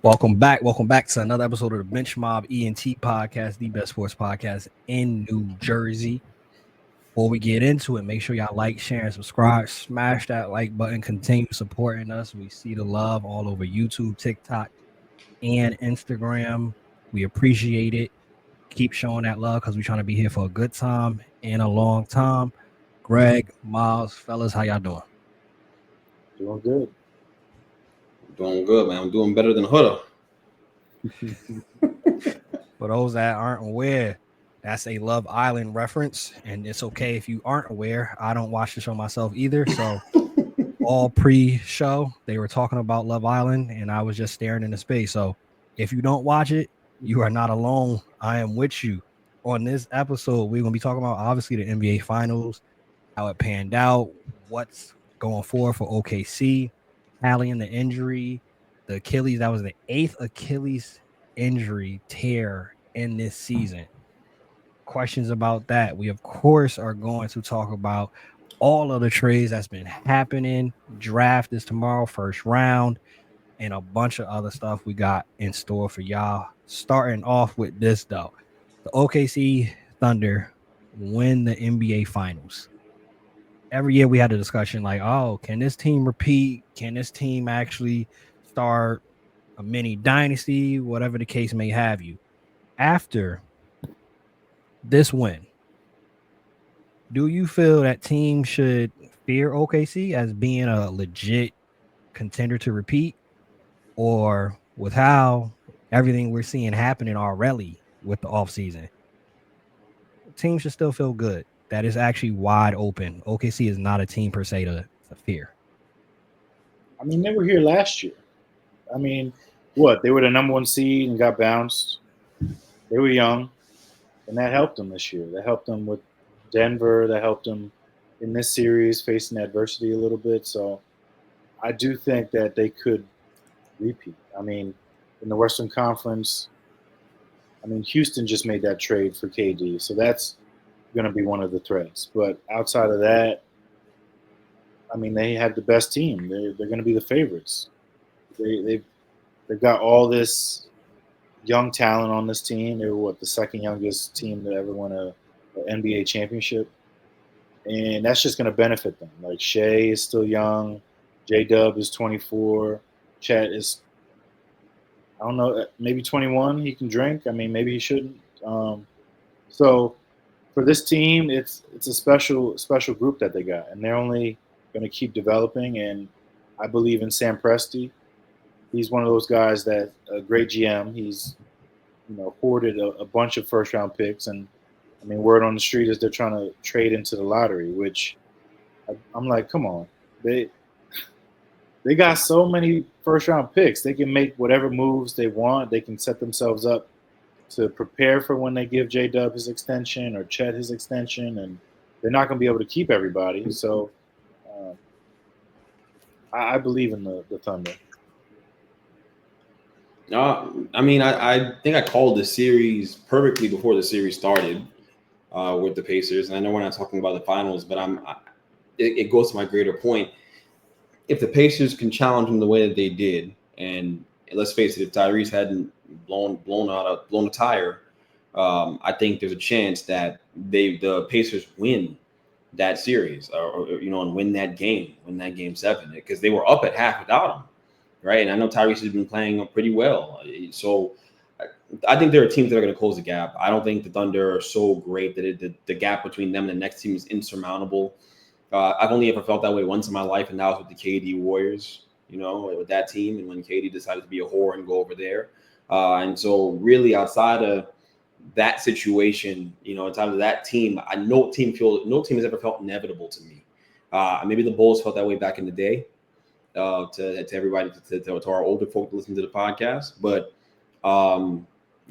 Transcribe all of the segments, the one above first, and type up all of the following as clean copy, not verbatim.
Welcome back to another episode of the Bench Mob Ent podcast, the best sports podcast in New Jersey. Before we get into it, make sure y'all like, share, and subscribe. Smash that like button. Continue supporting us. We see the love all over YouTube, TikTok, and Instagram. We appreciate it. Keep showing that love because we're trying to be here for a good time and a long time. Greg, Miles, fellas, how y'all doing? Doing good. Doing good, man. I'm doing better than Huda. For those that aren't aware, that's a Love Island reference, and it's okay if you aren't aware. I don't watch the show myself either, so all pre-show they were talking about Love Island, and I was just staring into space. So if you don't watch it, you are not alone. I am with you. On this episode, we're gonna be talking about obviously the NBA Finals, how it panned out, what's going forward for OKC, tallying the injury, the Achilles. That was the 8th Achilles injury tear in this season. Questions about that. We of course are going to talk about all of the trades that's been happening. Draft is tomorrow, first round, and a bunch of other stuff we got in store for y'all. Starting off with this though, the OKC Thunder win the NBA Finals. Every year we had a discussion like, oh, can this team repeat? Can this team actually start a mini dynasty, whatever the case may have you? After this win, do you feel that team should fear OKC as being a legit contender to repeat? Or with how everything we're seeing happening already with the offseason, team should still feel good that is actually wide open. OKC is not a team per se to fear. I mean, they were here last year. I mean, what? They were the number one seed and got bounced. They were young, and that helped them this year. That helped them with Denver. That helped them in this series facing adversity a little bit. So I do think that they could repeat. I mean, in the Western Conference, I mean, Houston just made that trade for KD, so that's going to be one of the threats. But outside of that, I mean, they have the best team. They're going to be the favorites. They've got all this young talent on this team. They were the second youngest team to ever win an NBA championship, and that's just going to benefit them. Like Shai is still young, J-Dub is 24, Chet is, I don't know, maybe 21. He can drink. I mean, maybe he shouldn't. So for this team, it's a special group that they got, and they're only going to keep developing. And I believe in Sam Presti. He's one of those guys that a great GM. He's hoarded a bunch of first round picks, and I mean, word on the street is they're trying to trade into the lottery, which I'm like, come on, they got so many first-round picks. They can make whatever moves they want. They can set themselves up to prepare for when they give J-Dub his extension or Chet his extension, and they're not going to be able to keep everybody. So I believe in the Thunder. I mean, I think I called the series perfectly before the series started with the Pacers. And I know we're not talking about the finals, but it goes to my greater point. If the Pacers can challenge them the way that they did, and let's face it, if Tyrese hadn't blown a tire, I think there's a chance that the Pacers win that series, and win that game 7, because they were up at half without him, right? And I know Tyrese has been playing pretty well, so I think there are teams that are going to close the gap. I don't think the Thunder are so great that the gap between them and the next team is insurmountable. I've only ever felt that way once in my life, and that was with the KD Warriors, with that team, and when KD decided to be a whore and go over there. And so really outside of that situation, outside of that team, no team has ever felt inevitable to me. Maybe the Bulls felt that way back in the day, to everybody, to our older folk that listen to the podcast. But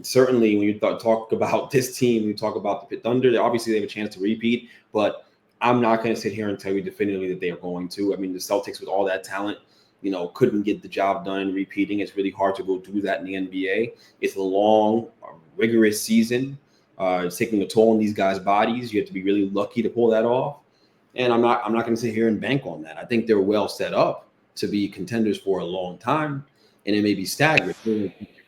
certainly when you talk about this team, you talk about the Thunder, obviously they have a chance to repeat, but I'm not going to sit here and tell you definitively that they are going to. I mean, the Celtics with all that talent, couldn't get the job done repeating. It's really hard to go do that in the NBA. It's a long, rigorous season. It's taking a toll on these guys' bodies. You have to be really lucky to pull that off. And I'm not going to sit here and bank on that. I think they're well set up to be contenders for a long time. and it may be staggered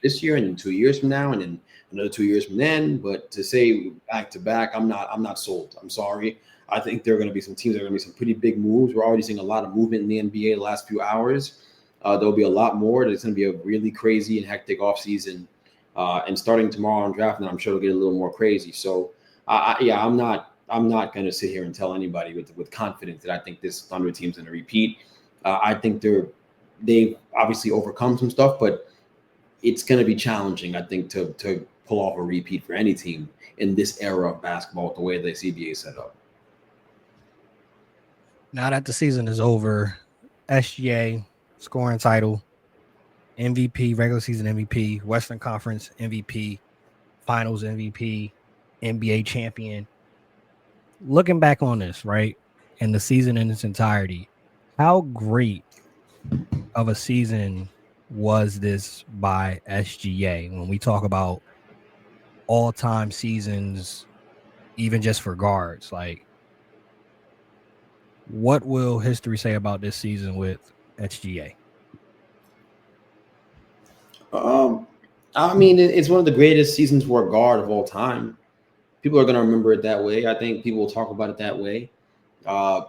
this year and 2 years from now, and then another 2 years from then. But to say back to back, I'm not sold. I'm sorry. I think there are going to be some teams that are going to be some pretty big moves. We're already seeing a lot of movement in the NBA the last few hours. There'll be a lot more. There's going to be a really crazy and hectic offseason. And starting tomorrow on draft night, I'm sure it'll get a little more crazy. So, I'm not going to sit here and tell anybody with confidence that I think this Thunder team's going to repeat. I think they've obviously overcome some stuff, but it's going to be challenging, I think, to pull off a repeat for any team in this era of basketball with the way the CBA is set up. Now that the season is over, SGA scoring title, MVP, regular season MVP, Western Conference MVP, Finals MVP, NBA champion. Looking back on this, right, and the season in its entirety, how great of a season was this by SGA when we talk about all-time seasons, even just for guards? Like, what will history say about this season with SGA? I mean, it's one of the greatest seasons for a guard of all time. People are going to remember it that way. I think people will talk about it that way. I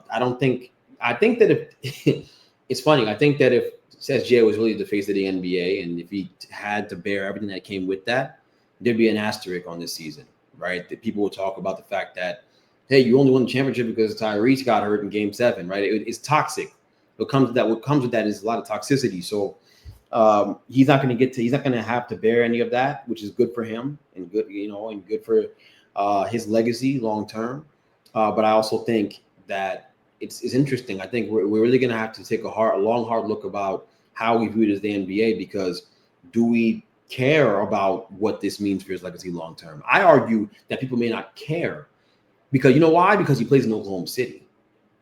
think that if it's funny, I think that if SGA was really the face of the NBA and if he had to bear everything that came with that, there'd be an asterisk on this season, right? That people will talk about the fact that, hey, you only won the championship because Tyrese got hurt in Game 7, right? It's toxic. What comes with that is a lot of toxicity. So he's not going to have to bear any of that, which is good for him and good, and good for his legacy long term. But I also think that it's interesting. I think we're really going to have to take a long, hard look about how we view it as the NBA, because do we care about what this means for his legacy long term? I argue that people may not care because you know why? Because he plays in Oklahoma City.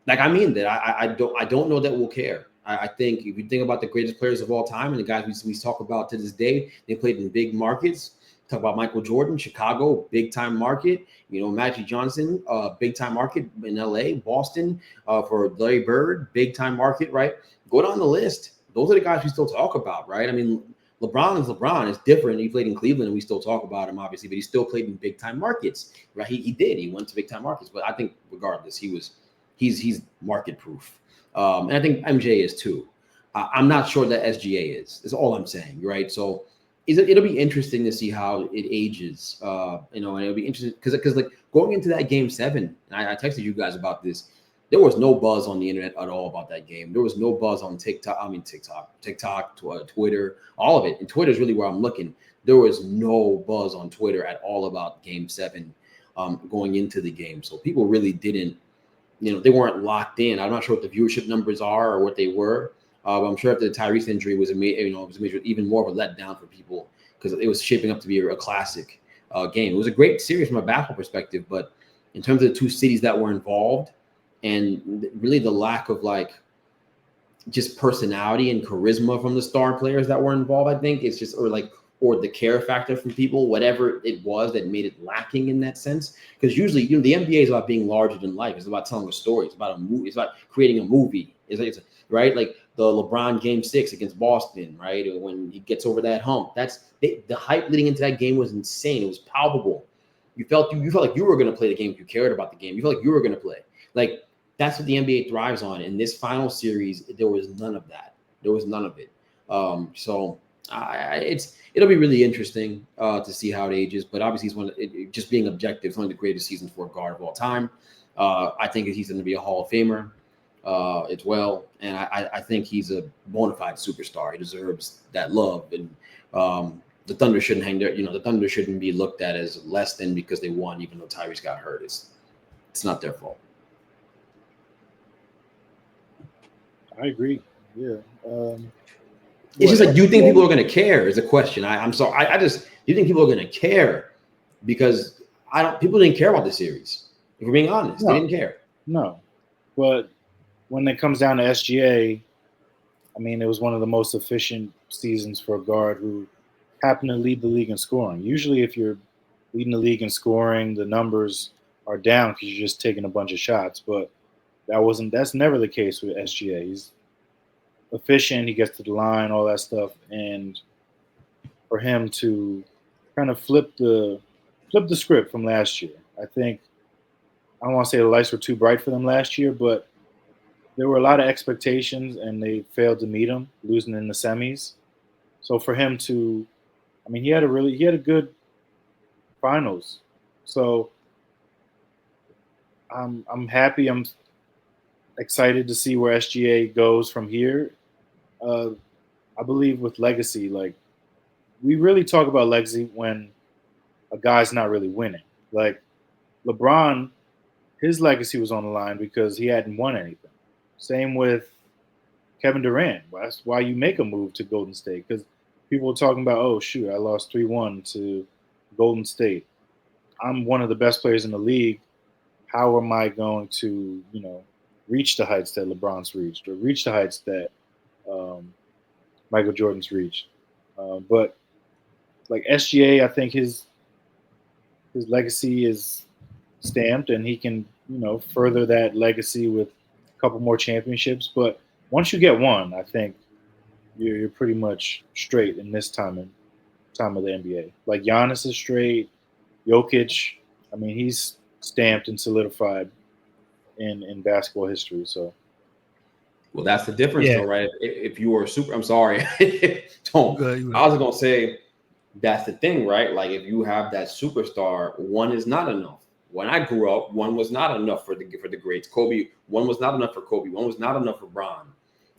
Like, I mean that I don't know that we'll care. I think if you think about the greatest players of all time and the guys we talk about to this day, they played in big markets. Talk about Michael Jordan, Chicago, big time market. Magic Johnson, big time market in LA, Boston, for Larry Bird, big time market, right? Go down the list. Those are the guys we still talk about, right? I mean, LeBron is LeBron. It's different. He played in Cleveland and we still talk about him, obviously, but he still played in big time markets, right? He did. He went to big time markets, but I think regardless, he's market proof. And I think MJ is too. I'm not sure that SGA is. That's all I'm saying, right? So it'll be interesting to see how it ages, and it'll be interesting because like going into that Game 7, and I texted you guys about this. There was no buzz on the internet at all about that game. There was no buzz on TikTok, Twitter, all of it. And Twitter is really where I'm looking. There was no buzz on Twitter at all about Game 7 going into the game. So people really didn't, they weren't locked in. I'm not sure what the viewership numbers are or what they were. But I'm sure after the Tyrese injury was even more of a letdown for people because it was shaping up to be a classic game. It was a great series from a basketball perspective, but in terms of the two cities that were involved and really the lack of just personality and charisma from the star players that were involved, I think it's just or the care factor from people, whatever it was that made it lacking in that sense. Because usually, the NBA is about being larger than life. It's about telling a story. It's about a movie. It's about creating a movie. It's right, like the LeBron Game 6 against Boston, right? When he gets over that hump, the hype leading into that game was insane. It was palpable. You felt like you were going to play the game if you cared about the game. You felt like you were going to play. Like that's what the NBA thrives on. In this final series, there was none of that. There was none of it. So it'll be really interesting to see how it ages. But obviously, just being objective, it's one of the greatest seasons for a guard of all time. I think he's going to be a Hall of Famer as well, and I think he's a bona fide superstar. He deserves that love, and the Thunder shouldn't hang there. The Thunder shouldn't be looked at as less than because they won, even though Tyrese got hurt. It's not their fault. I agree. Yeah. It's just like, do you think people are going to care is a question. I'm sorry. Do you think people are going to care? Because people didn't care about the series. If we're being honest, they didn't care. No. But when it comes down to SGA, I mean, it was one of the most efficient seasons for a guard who happened to lead the league in scoring. Usually if you're leading the league in scoring, the numbers are down because you're just taking a bunch of shots. But that's never the case with SGA. efficient. He gets to the line, all that stuff, and for him to kind of flip the script from last year. I think I don't want to say the lights were too bright for them last year, but there were a lot of expectations, and they failed to meet them, losing in the semis. So for him to, I mean, he had a good finals. So I'm happy. I'm excited to see where SGA goes from here. Uh, I believe with legacy, like we really talk about legacy when a guy's not really winning. Like LeBron, his legacy was on the line because he hadn't won anything. Same with Kevin Durant. That's why you make a move to Golden State, because people were talking about, oh shoot, I lost 3-1 to Golden State. I'm one of the best players in the league. How am I going to, reach the heights that LeBron's reached or reach the heights that Michael Jordan's reached? But like SGA, I think his legacy is stamped, and he can, further that legacy with a couple more championships. But once you get one, I think you're pretty much straight in this time of the NBA. Like Giannis is straight. Jokic, I mean, he's stamped and solidified in basketball history. So, well, that's the difference, though, right? If you were a super, I'm sorry, don't. I was gonna say that's the thing, right? Like if you have that superstar, one is not enough. When I grew up, one was not enough for the greats. Kobe, one was not enough for Kobe. One was not enough for Bron.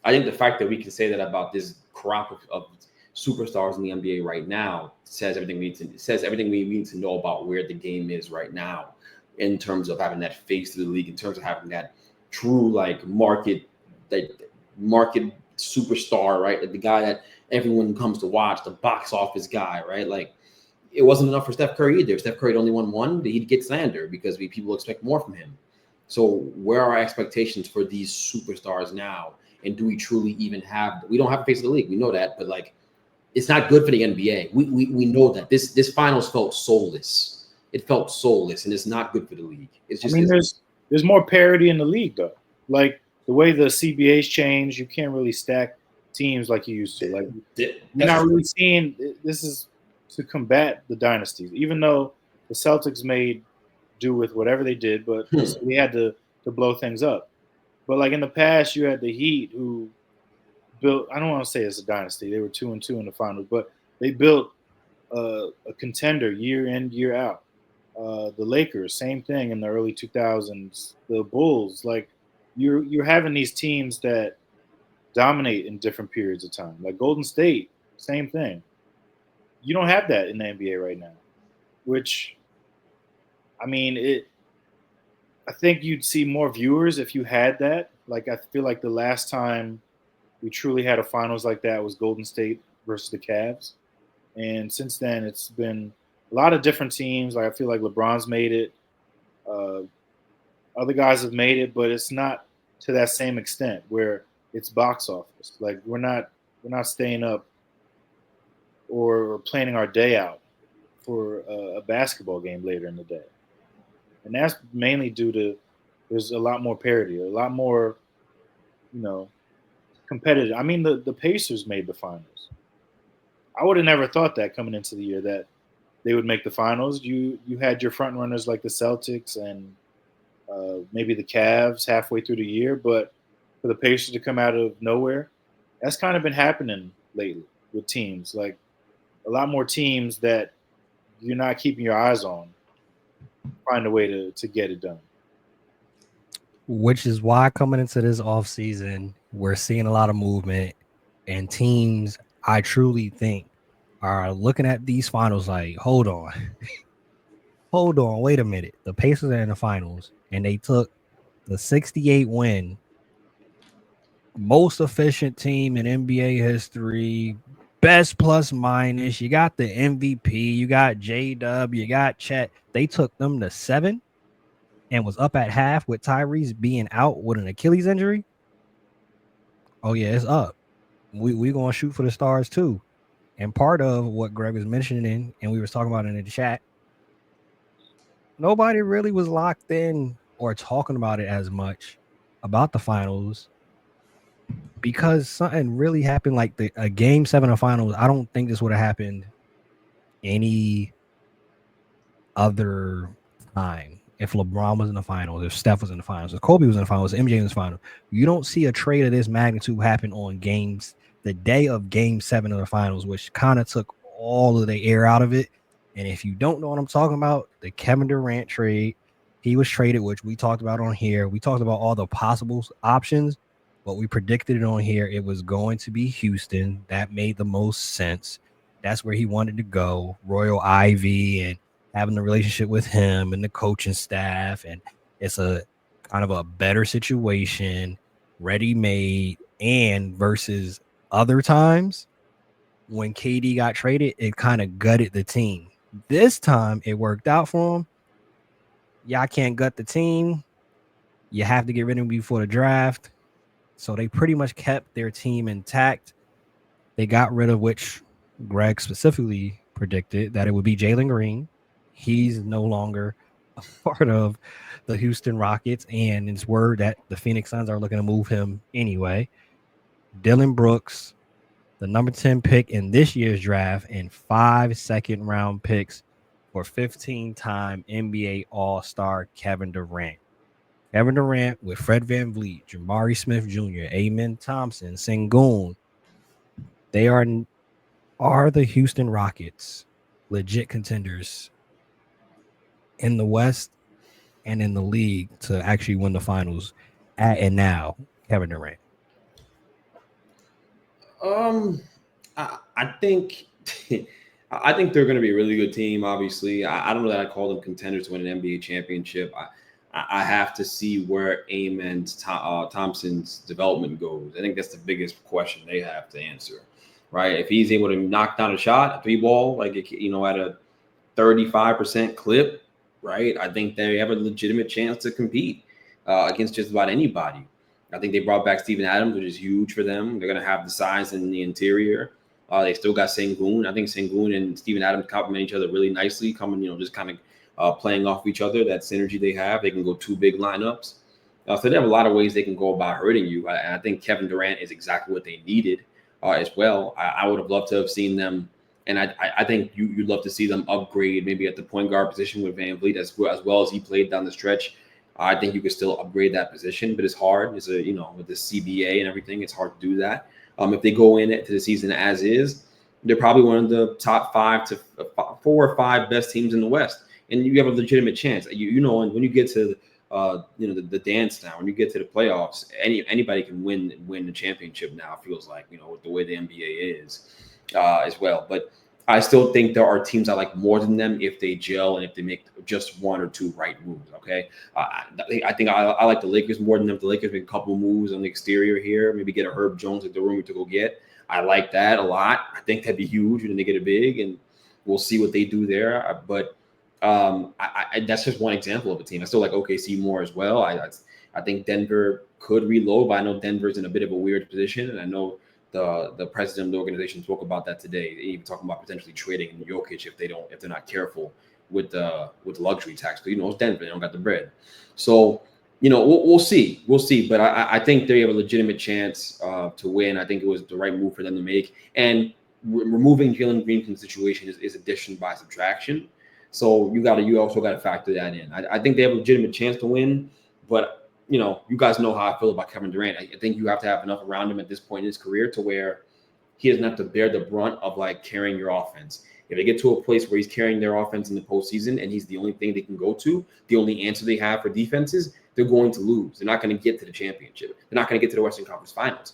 I think the fact that we can say that about this crop of superstars in the NBA right now says everything we need to know about where the game is right now, in terms of having that face to the league, in terms of having that true like market superstar, right? Like the guy that everyone comes to watch, the box office guy, right? Like it wasn't enough for Steph Curry either. If Steph Curry had only won one, he'd get slander because people expect more from him. So where are our expectations for these superstars now? And do we truly even have? We don't have a face of the league. We know that, but like, it's not good for the NBA. We know that this finals felt soulless. It felt soulless, and it's not good for the league. It's just. I mean, there's more parity in the league though. Like the way the CBA's changed, you can't really stack teams like you used to. Like you're not really seeing. This is to combat the dynasties, even though the Celtics made do with whatever they did, but we had to blow things up. But like in the past, you had the Heat who built. I don't want to say it's a dynasty. They were 2-2 in the finals, but they built a contender year in, year out. The Lakers, same thing in the early 2000s. The Bulls, like you're having these teams that dominate in different periods of time. Like Golden State, same thing. You don't have that in the NBA right now, which, I mean, I think you'd see more viewers if you had that. Like I feel like the last time we truly had a finals like that was Golden State versus the Cavs. And since then, it's been a lot of different teams. Like I feel like LeBron's made it. Other guys have made it, but it's not to that same extent where it's box office. Like we're not staying up or planning our day out for a basketball game later in the day. And that's mainly due to there's a lot more parity, a lot more, competitive. I mean, the Pacers made the finals. I would have never thought that coming into the year that they would make the finals. You had your front runners like the Celtics and maybe the Cavs halfway through the year, but for the Pacers to come out of nowhere, that's kind of been happening lately with teams. Like a lot more teams that you're not keeping your eyes on find a way to get it done. Which is why coming into this offseason, we're seeing a lot of movement, and teams I truly think are looking at these finals like, hold on, wait a minute. The Pacers are in the finals, and they took the 68 win, most efficient team in NBA history, best plus minus. You got the MVP, you got J-Dub, you got Chet. They took them to 7 and was up at half with Tyrese being out with an Achilles injury. Oh yeah, it's up. We gonna shoot for the stars too. And part of what Greg was mentioning, and we were talking about in the chat, nobody really was locked in or talking about it as much about the finals because something really happened, like a game 7 of finals. I don't think this would have happened any other time. If LeBron was in the finals, if Steph was in the finals, if Kobe was in the finals, if MJ was in the finals, you don't see a trade of this magnitude happen on the day of game 7 of the finals, which kind of took all of the air out of it. And if you don't know what I'm talking about, the Kevin Durant trade, he was traded, which we talked about on here. We talked about all the possible options, but we predicted it on here. It was going to be Houston. That made the most sense. That's where he wanted to go. Royal Ivy and having the relationship with him and the coaching staff, and it's a kind of a better situation, ready made, and versus other times when KD got traded, it kind of gutted the team. This time it worked out for him. Y'all can't gut the team. You have to get rid of him before the draft. So they pretty much kept their team intact. They got rid of, which Greg specifically predicted, that it would be Jalen Green. He's no longer a part of the Houston Rockets, and it's word that the Phoenix Suns are looking to move him anyway. Dylan Brooks, the number 10 pick in this year's draft, and 5 second-round picks for 15-time NBA All-Star Kevin Durant. Kevin Durant with Fred VanVleet, Jabari Smith Jr., Amen Thompson, Sengun. They are the Houston Rockets legit contenders in the West and in the league to actually win the finals and now Kevin Durant? I think I think they're going to be a really good team. Obviously, I don't know that I call them contenders to win an NBA championship. I have to see where Amen Thompson's development goes. I think that's the biggest question they have to answer, right? If he's able to knock down a shot, a 3-ball, like at a 35% clip, right? I think they have a legitimate chance to compete against just about anybody. I think they brought back Steven Adams, which is huge for them. They're going to have the size in the interior. They still got Sengun. I think Sengun and Steven Adams complement each other really nicely, coming, just kind of playing off each other. That synergy they have, they can go 2 big lineups. So they have a lot of ways they can go about hurting you. I think Kevin Durant is exactly what they needed as well. I would have loved to have seen them, and I think you'd love to see them upgrade maybe at the point guard position with VanVleet as well as he played down the stretch. I think you could still upgrade that position, but it's hard. It's with the CBA and everything, it's hard to do that. If they go into the season as is, they're probably one of the top 5 to 4 or 5 best teams in the West, and you have a legitimate chance. When you get to the dance now, when you get to the playoffs, anybody can win the championship now. It feels like with the way the NBA is as well, but I still think there are teams I like more than them if they gel and if they make just 1 or 2 right moves. Okay, I think I like the Lakers more than them. The Lakers make a couple of moves on the exterior here, maybe get a Herb Jones at the room to go get. I like that a lot. I think that'd be huge when they get it big, and we'll see what they do there. But that's just one example of a team. I still like OKC more as well. I think Denver could reload, but I know Denver's in a bit of a weird position, and I know the president of the organization spoke about that today. They even talking about potentially trading Jokic if they're not careful with the luxury tax. But it's Denver, they don't got the bread. So we'll see, But I think they have a legitimate chance to win. I think it was the right move for them to make. And removing Jalen Green from the situation is addition by subtraction. So you also got to factor that in. I think they have a legitimate chance to win, but you guys know how I feel about Kevin Durant. I think you have to have enough around him at this point in his career to where he doesn't have to bear the brunt of carrying your offense. If they get to a place where he's carrying their offense in the postseason and he's the only thing they can go to, the only answer they have for defenses, they're going to lose. They're not going to get to the championship. They're not going to get to the Western Conference Finals.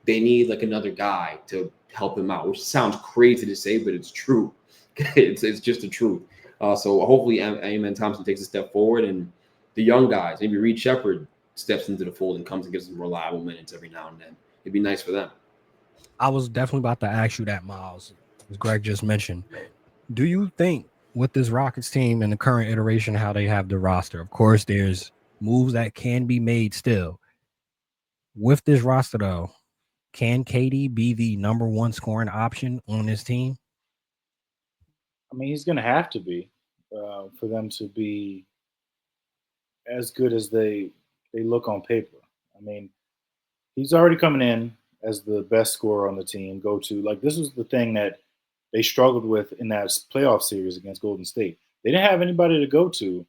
They need another guy to help him out, which sounds crazy to say, but it's true. It's just the truth. So hopefully Amen Thompson takes a step forward, and the young guys, maybe Reed Shepard, steps into the fold and comes and gives them reliable minutes every now and then. It'd be nice for them. I was definitely about to ask you that, Miles, as Greg just mentioned. Do you think with this Rockets team and the current iteration, how they have the roster, of course, there's moves that can be made still. With this roster, though, can KD be the number 1 scoring option on this team? I mean, he's going to have to be for them to be as good as they look on paper. I mean, he's already coming in as the best scorer on the team. This was the thing that they struggled with in that playoff series against Golden State. They didn't have anybody to go to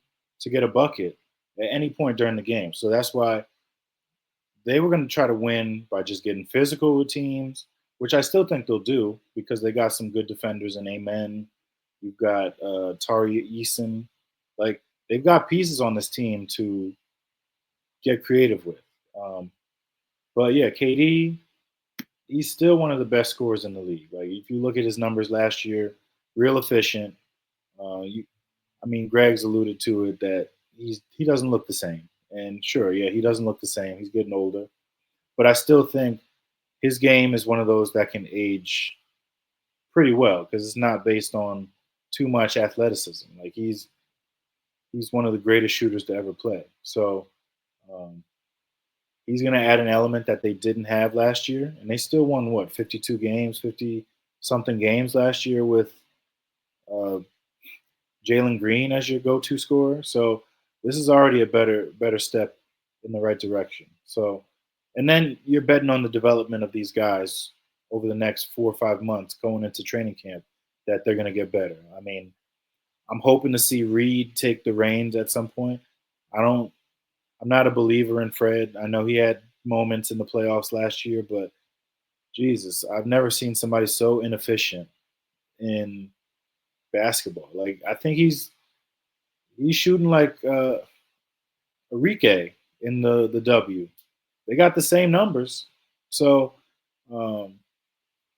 get a bucket at any point during the game. So that's why they were going to try to win by just getting physical with teams, which I still think they'll do because they got some good defenders in Amen. You've got Tari Eason. Like, they've got pieces on this team to get creative with. But yeah, KD, he's still one of the best scorers in the league. Like, if you look at his numbers last year, real efficient. Greg's alluded to it that he doesn't look the same. And sure, yeah, he doesn't look the same. He's getting older. But I still think his game is one of those that can age pretty well because it's not based on too much athleticism. Like, he's one of the greatest shooters to ever play. So he's going to add an element that they didn't have last year. And they still won, 52 games, 50-something games last year with Jalen Green as your go-to scorer. So this is already a better step in the right direction. So, and then you're betting on the development of these guys over the next 4 or 5 months going into training camp that they're going to get better. I mean, I'm hoping to see Reed take the reins at some point. I'm not a believer in Fred. I know he had moments in the playoffs last year, but Jesus, I've never seen somebody so inefficient in basketball. Like, I think he's shooting like Enrique in the W. They got the same numbers, so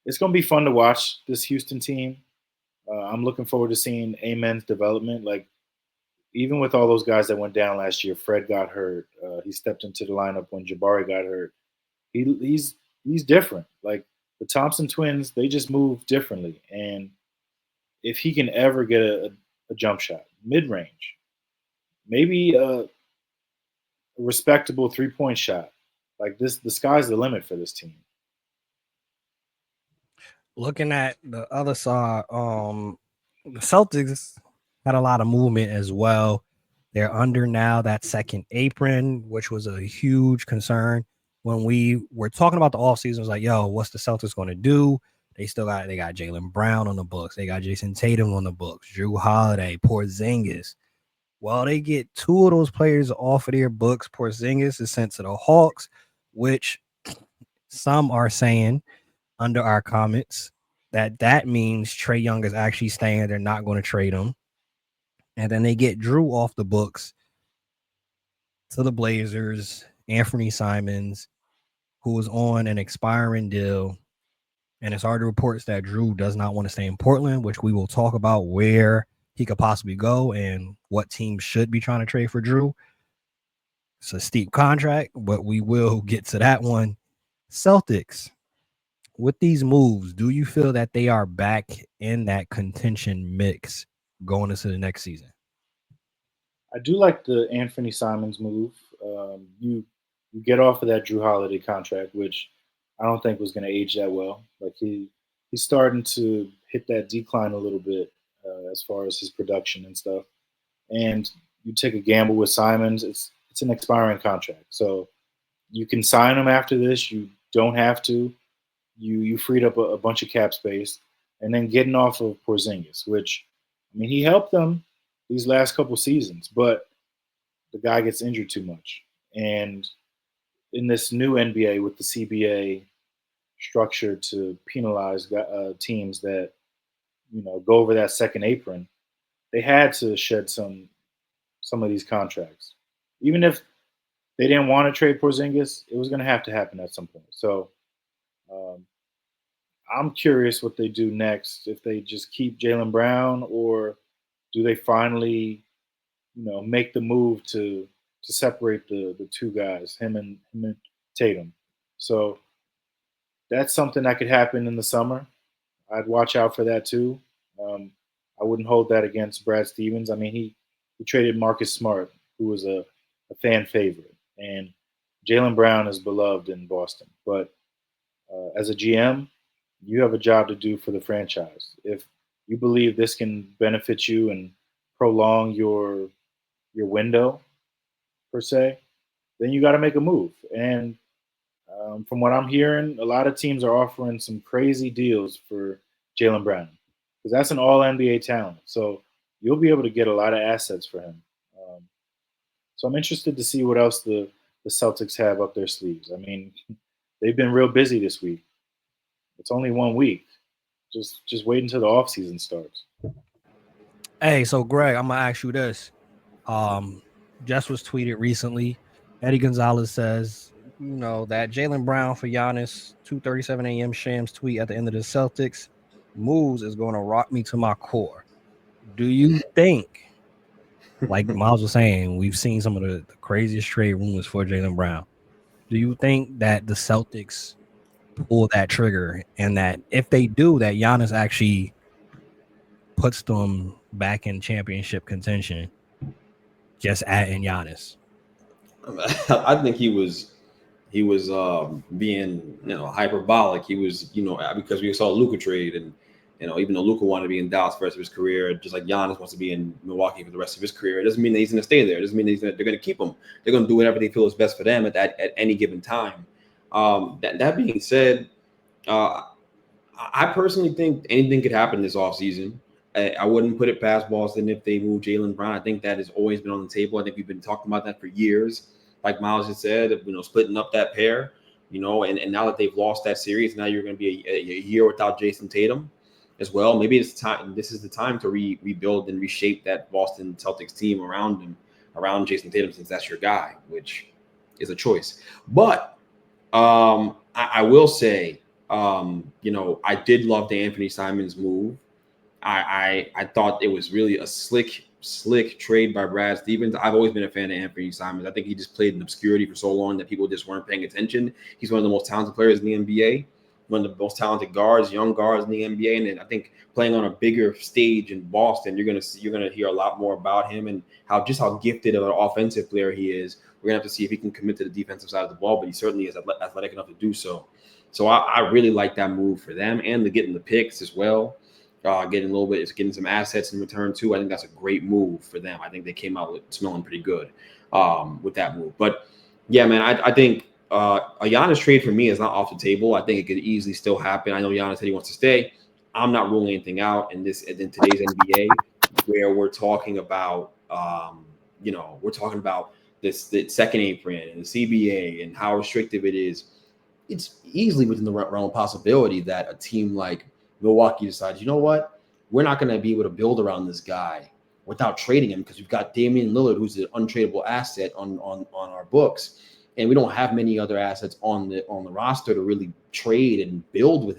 it's going to be fun to watch this Houston team. I'm looking forward to seeing Amen's development. Like, even with all those guys that went down last year, Fred got hurt. He stepped into the lineup when Jabari got hurt. He's different. Like, the Thompson twins, they just move differently. And if he can ever get a jump shot, mid-range, maybe a respectable three-point shot, like this, the sky's the limit for this team. Looking at the other side, the Celtics had a lot of movement as well. They're under now that second apron, which was a huge concern when we were talking about the offseason. It was like, yo, what's the Celtics going to do? They got Jaylen Brown on the books. They got Jason Tatum on the books, Drew Holiday, Porzingis. Well, they get 2 of those players off of their books. Porzingis is sent to the Hawks, which some are saying under our comments that means Trae Young is actually staying. They're not going to trade him. And then they get Drew off the books to the Blazers, Anthony Simons, who is on an expiring deal. And it's already reports that Drew does not want to stay in Portland, which we will talk about where he could possibly go and what teams should be trying to trade for Drew. It's a steep contract, but we will get to that one. Celtics, with these moves, do you feel that they are back in that contention mix going into the next season? I do like the Anthony Simons move. You get off of that Drew Holiday contract, which I don't think was going to age that well. Like, he's starting to hit that decline a little bit as far as his production and stuff. And you take a gamble with Simons. It's an expiring contract, so you can sign him after this. You don't have to. You freed up a bunch of cap space, and then getting off of Porzingis, which, I mean, he helped them these last couple seasons, but the guy gets injured too much. And in this new NBA with the CBA structure to penalize teams that, go over that second apron, they had to shed some of these contracts. Even if they didn't want to trade Porzingis, it was going to happen at some point. So I'm curious what they do next, if they just keep Jaylen Brown or do they finally, make the move to separate the 2 guys, him and Tatum. So that's something that could happen in the summer. I'd watch out for that too. I wouldn't hold that against Brad Stevens. I mean, he traded Marcus Smart, who was a fan favorite, and Jaylen Brown is beloved in Boston. But as a GM, you have a job to do for the franchise. If you believe this can benefit you and prolong your window, per se, then you got to make a move. And From what I'm hearing, a lot of teams are offering some crazy deals for Jaylen Brown because that's an All NBA talent. So you'll be able to get a lot of assets for him. So I'm interested to see what else the Celtics have up their sleeves. I mean, they've been real busy this week. It's only 1 week. Just wait until the offseason starts. Hey, so Greg, I'm gonna ask you this. Just was tweeted recently. Eddie Gonzalez says, that Jaylen Brown for Giannis, 2:37 a.m. Shams tweet at the end of the Celtics moves is going to rock me to my core. Do you think, like Miles was saying, we've seen some of the craziest trade rumors for Jaylen Brown? Do you think that the Celtics pull that trigger, and that if they do, that Giannis actually puts them back in championship contention, just adding Giannis? I think he was being hyperbolic. He was because we saw Luka trade, and even though Luka wanted to be in Dallas for the rest of his career, just like Giannis wants to be in Milwaukee for the rest of his career, it doesn't mean that he's going to stay there. It doesn't mean that they're going to keep him. They're going to do whatever they feel is best for them at any given time. That being said, I personally think anything could happen this offseason. I wouldn't put it past Boston if they move Jaylen Brown. I think that has always been on the table. I think we've been talking about that for years. Like Miles just said, splitting up that pair, and now that they've lost that series, now you're going to be a year without Jason Tatum as well. Maybe it's time. This is the time to rebuild and reshape that Boston Celtics team around Jason Tatum, since that's your guy, which is a choice. But I will say, I did love the Anthony Simons move. I thought it was really a slick trade by Brad Stevens. I've always been a fan of Anthony Simons. I think he just played in obscurity for so long that people just weren't paying attention. He's one of the most talented players in the NBA, one of the most talented young guards in the NBA. And I think playing on a bigger stage in Boston, you're gonna hear a lot more about him and how gifted of an offensive player he is. We're gonna have to see if he can commit to the defensive side of the ball, but he certainly is athletic enough to do so. So I really like that move for them, and getting the picks as well. Getting some assets in return too. I think that's a great move for them. I think they came out smelling pretty good with that move. But yeah, man, I think a Giannis trade for me is not off the table. I think it could easily still happen. I know Giannis said he wants to stay. I'm not ruling anything out in today's NBA, where we're talking about the second apron and the CBA and how restrictive it is. It's easily within the realm of possibility that a team like Milwaukee decides, you know what, we're not going to be able to build around this guy without trading him, because we've got Damian Lillard, who's an untradeable asset on our books, and we don't have many other assets on the roster to really trade and build for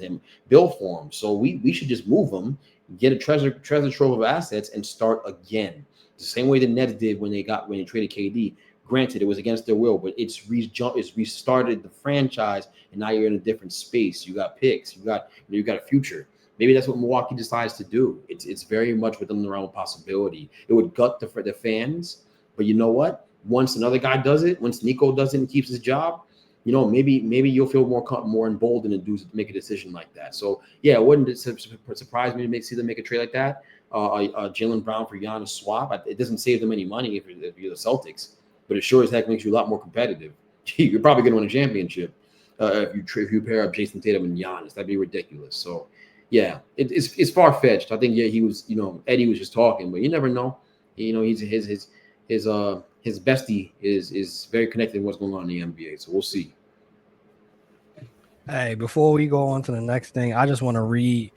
him. So we should just move him, get a treasure trove of assets, and start again, the same way the Nets did when they traded KD. Granted, it was against their will, but it's restarted the franchise, and now you're in a different space. You got picks, you got a future. Maybe that's what Milwaukee decides to do. It's very much within the realm of possibility. It would gut the fans, but you know what? Once another guy does it, once Nico does it and keeps his job, maybe you'll feel more emboldened to make a decision like that. So yeah, it wouldn't surprise me to see them make a trade like that. Jaylen Brown for Giannis swap. It doesn't save them any money if you're the Celtics, but it sure as heck makes you a lot more competitive. You're probably going to win a championship if you pair up Jason Tatum and Giannis. That'd be ridiculous. So yeah, it's far fetched. I think he was Eddie was just talking, but you never know. He's his bestie is very connected to what's going on in the NBA. So we'll see. Hey, before we go on to the next thing, I just want to read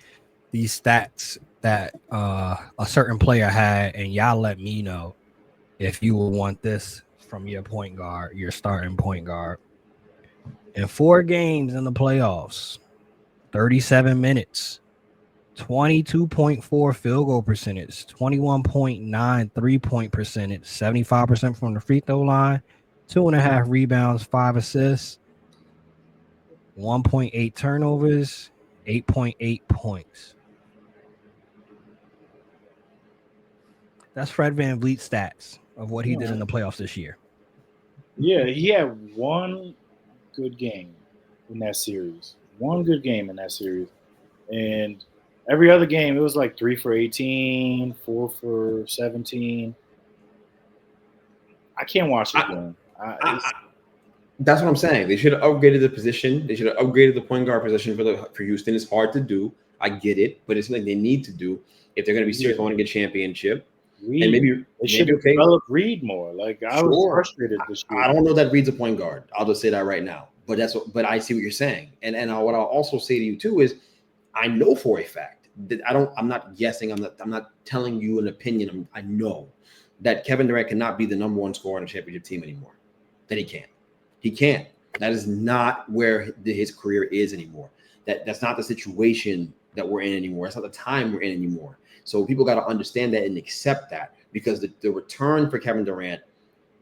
these stats that a certain player had, and y'all let me know if you would want this from your point guard, your starting point guard. In 4 games in the playoffs, 37 minutes, 22.4 field goal percentage, 21.9 3-point percentage, 75% from the free throw line, 2.5 rebounds, 5 assists, 1.8 turnovers, 8.8 points. That's Fred VanVleet stats of what he did in the playoffs this year. Yeah, he had one good game in that series. And every other game, it was like 3 for 18, 4 for 17. I can't watch it again. That's what I'm saying. They should have upgraded the position. They should have upgraded the point guard position for Houston. It's hard to do. I get it, but it's something they need to do if they're going to be serious about winning a championship. And Reed. They should have developed Reed more. Like I was frustrated this year. I don't know that Reed's a point guard. I'll just say that right now. But but I see what you're saying. And what I'll also say to you too is I know for a fact that I'm not guessing. I'm not telling you an opinion. I know that Kevin Durant cannot be the number one scorer on a championship team anymore. That he can't. He can't. That is not where his career is anymore. That's not the situation that we're in anymore. That's not the time we're in anymore. So people got to understand that and accept that, because the return for Kevin Durant,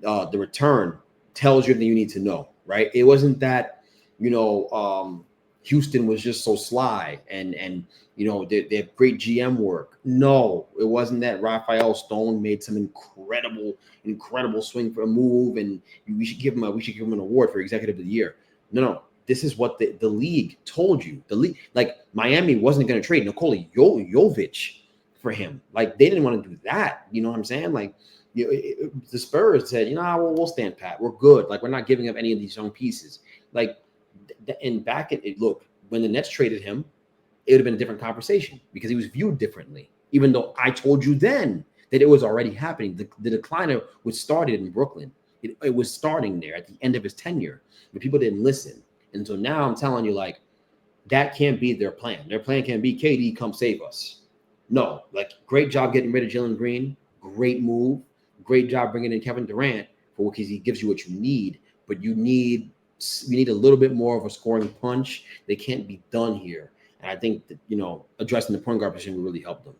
the return tells you everything you need to know, right? It wasn't that, Houston was just so sly and they have great GM work. No, it wasn't that Raphael Stone made some incredible swing for a move and we should give him an award for executive of the year. No. This is what the league told you. The league, like Miami wasn't going to trade Nikola Jovic for him. Like they didn't want to do that. You know what I'm saying? Like the Spurs said, we'll stand pat. We're good. Like we're not giving up any of these young pieces. Like and back at it, look, when the Nets traded him, it would have been a different conversation because he was viewed differently. Even though I told you then that it was already happening. The decline was started in Brooklyn. It was starting there at the end of his tenure, but people didn't listen. And so now I'm telling you, like, that can't be their plan. Their plan can't be KD, come save us. No, like, great job getting rid of Jalen Green. Great move. Great job bringing in Kevin Durant because he gives you what you need. But we need a little bit more of a scoring punch. They can't be done here. And I think that, addressing the point guard position would really help them.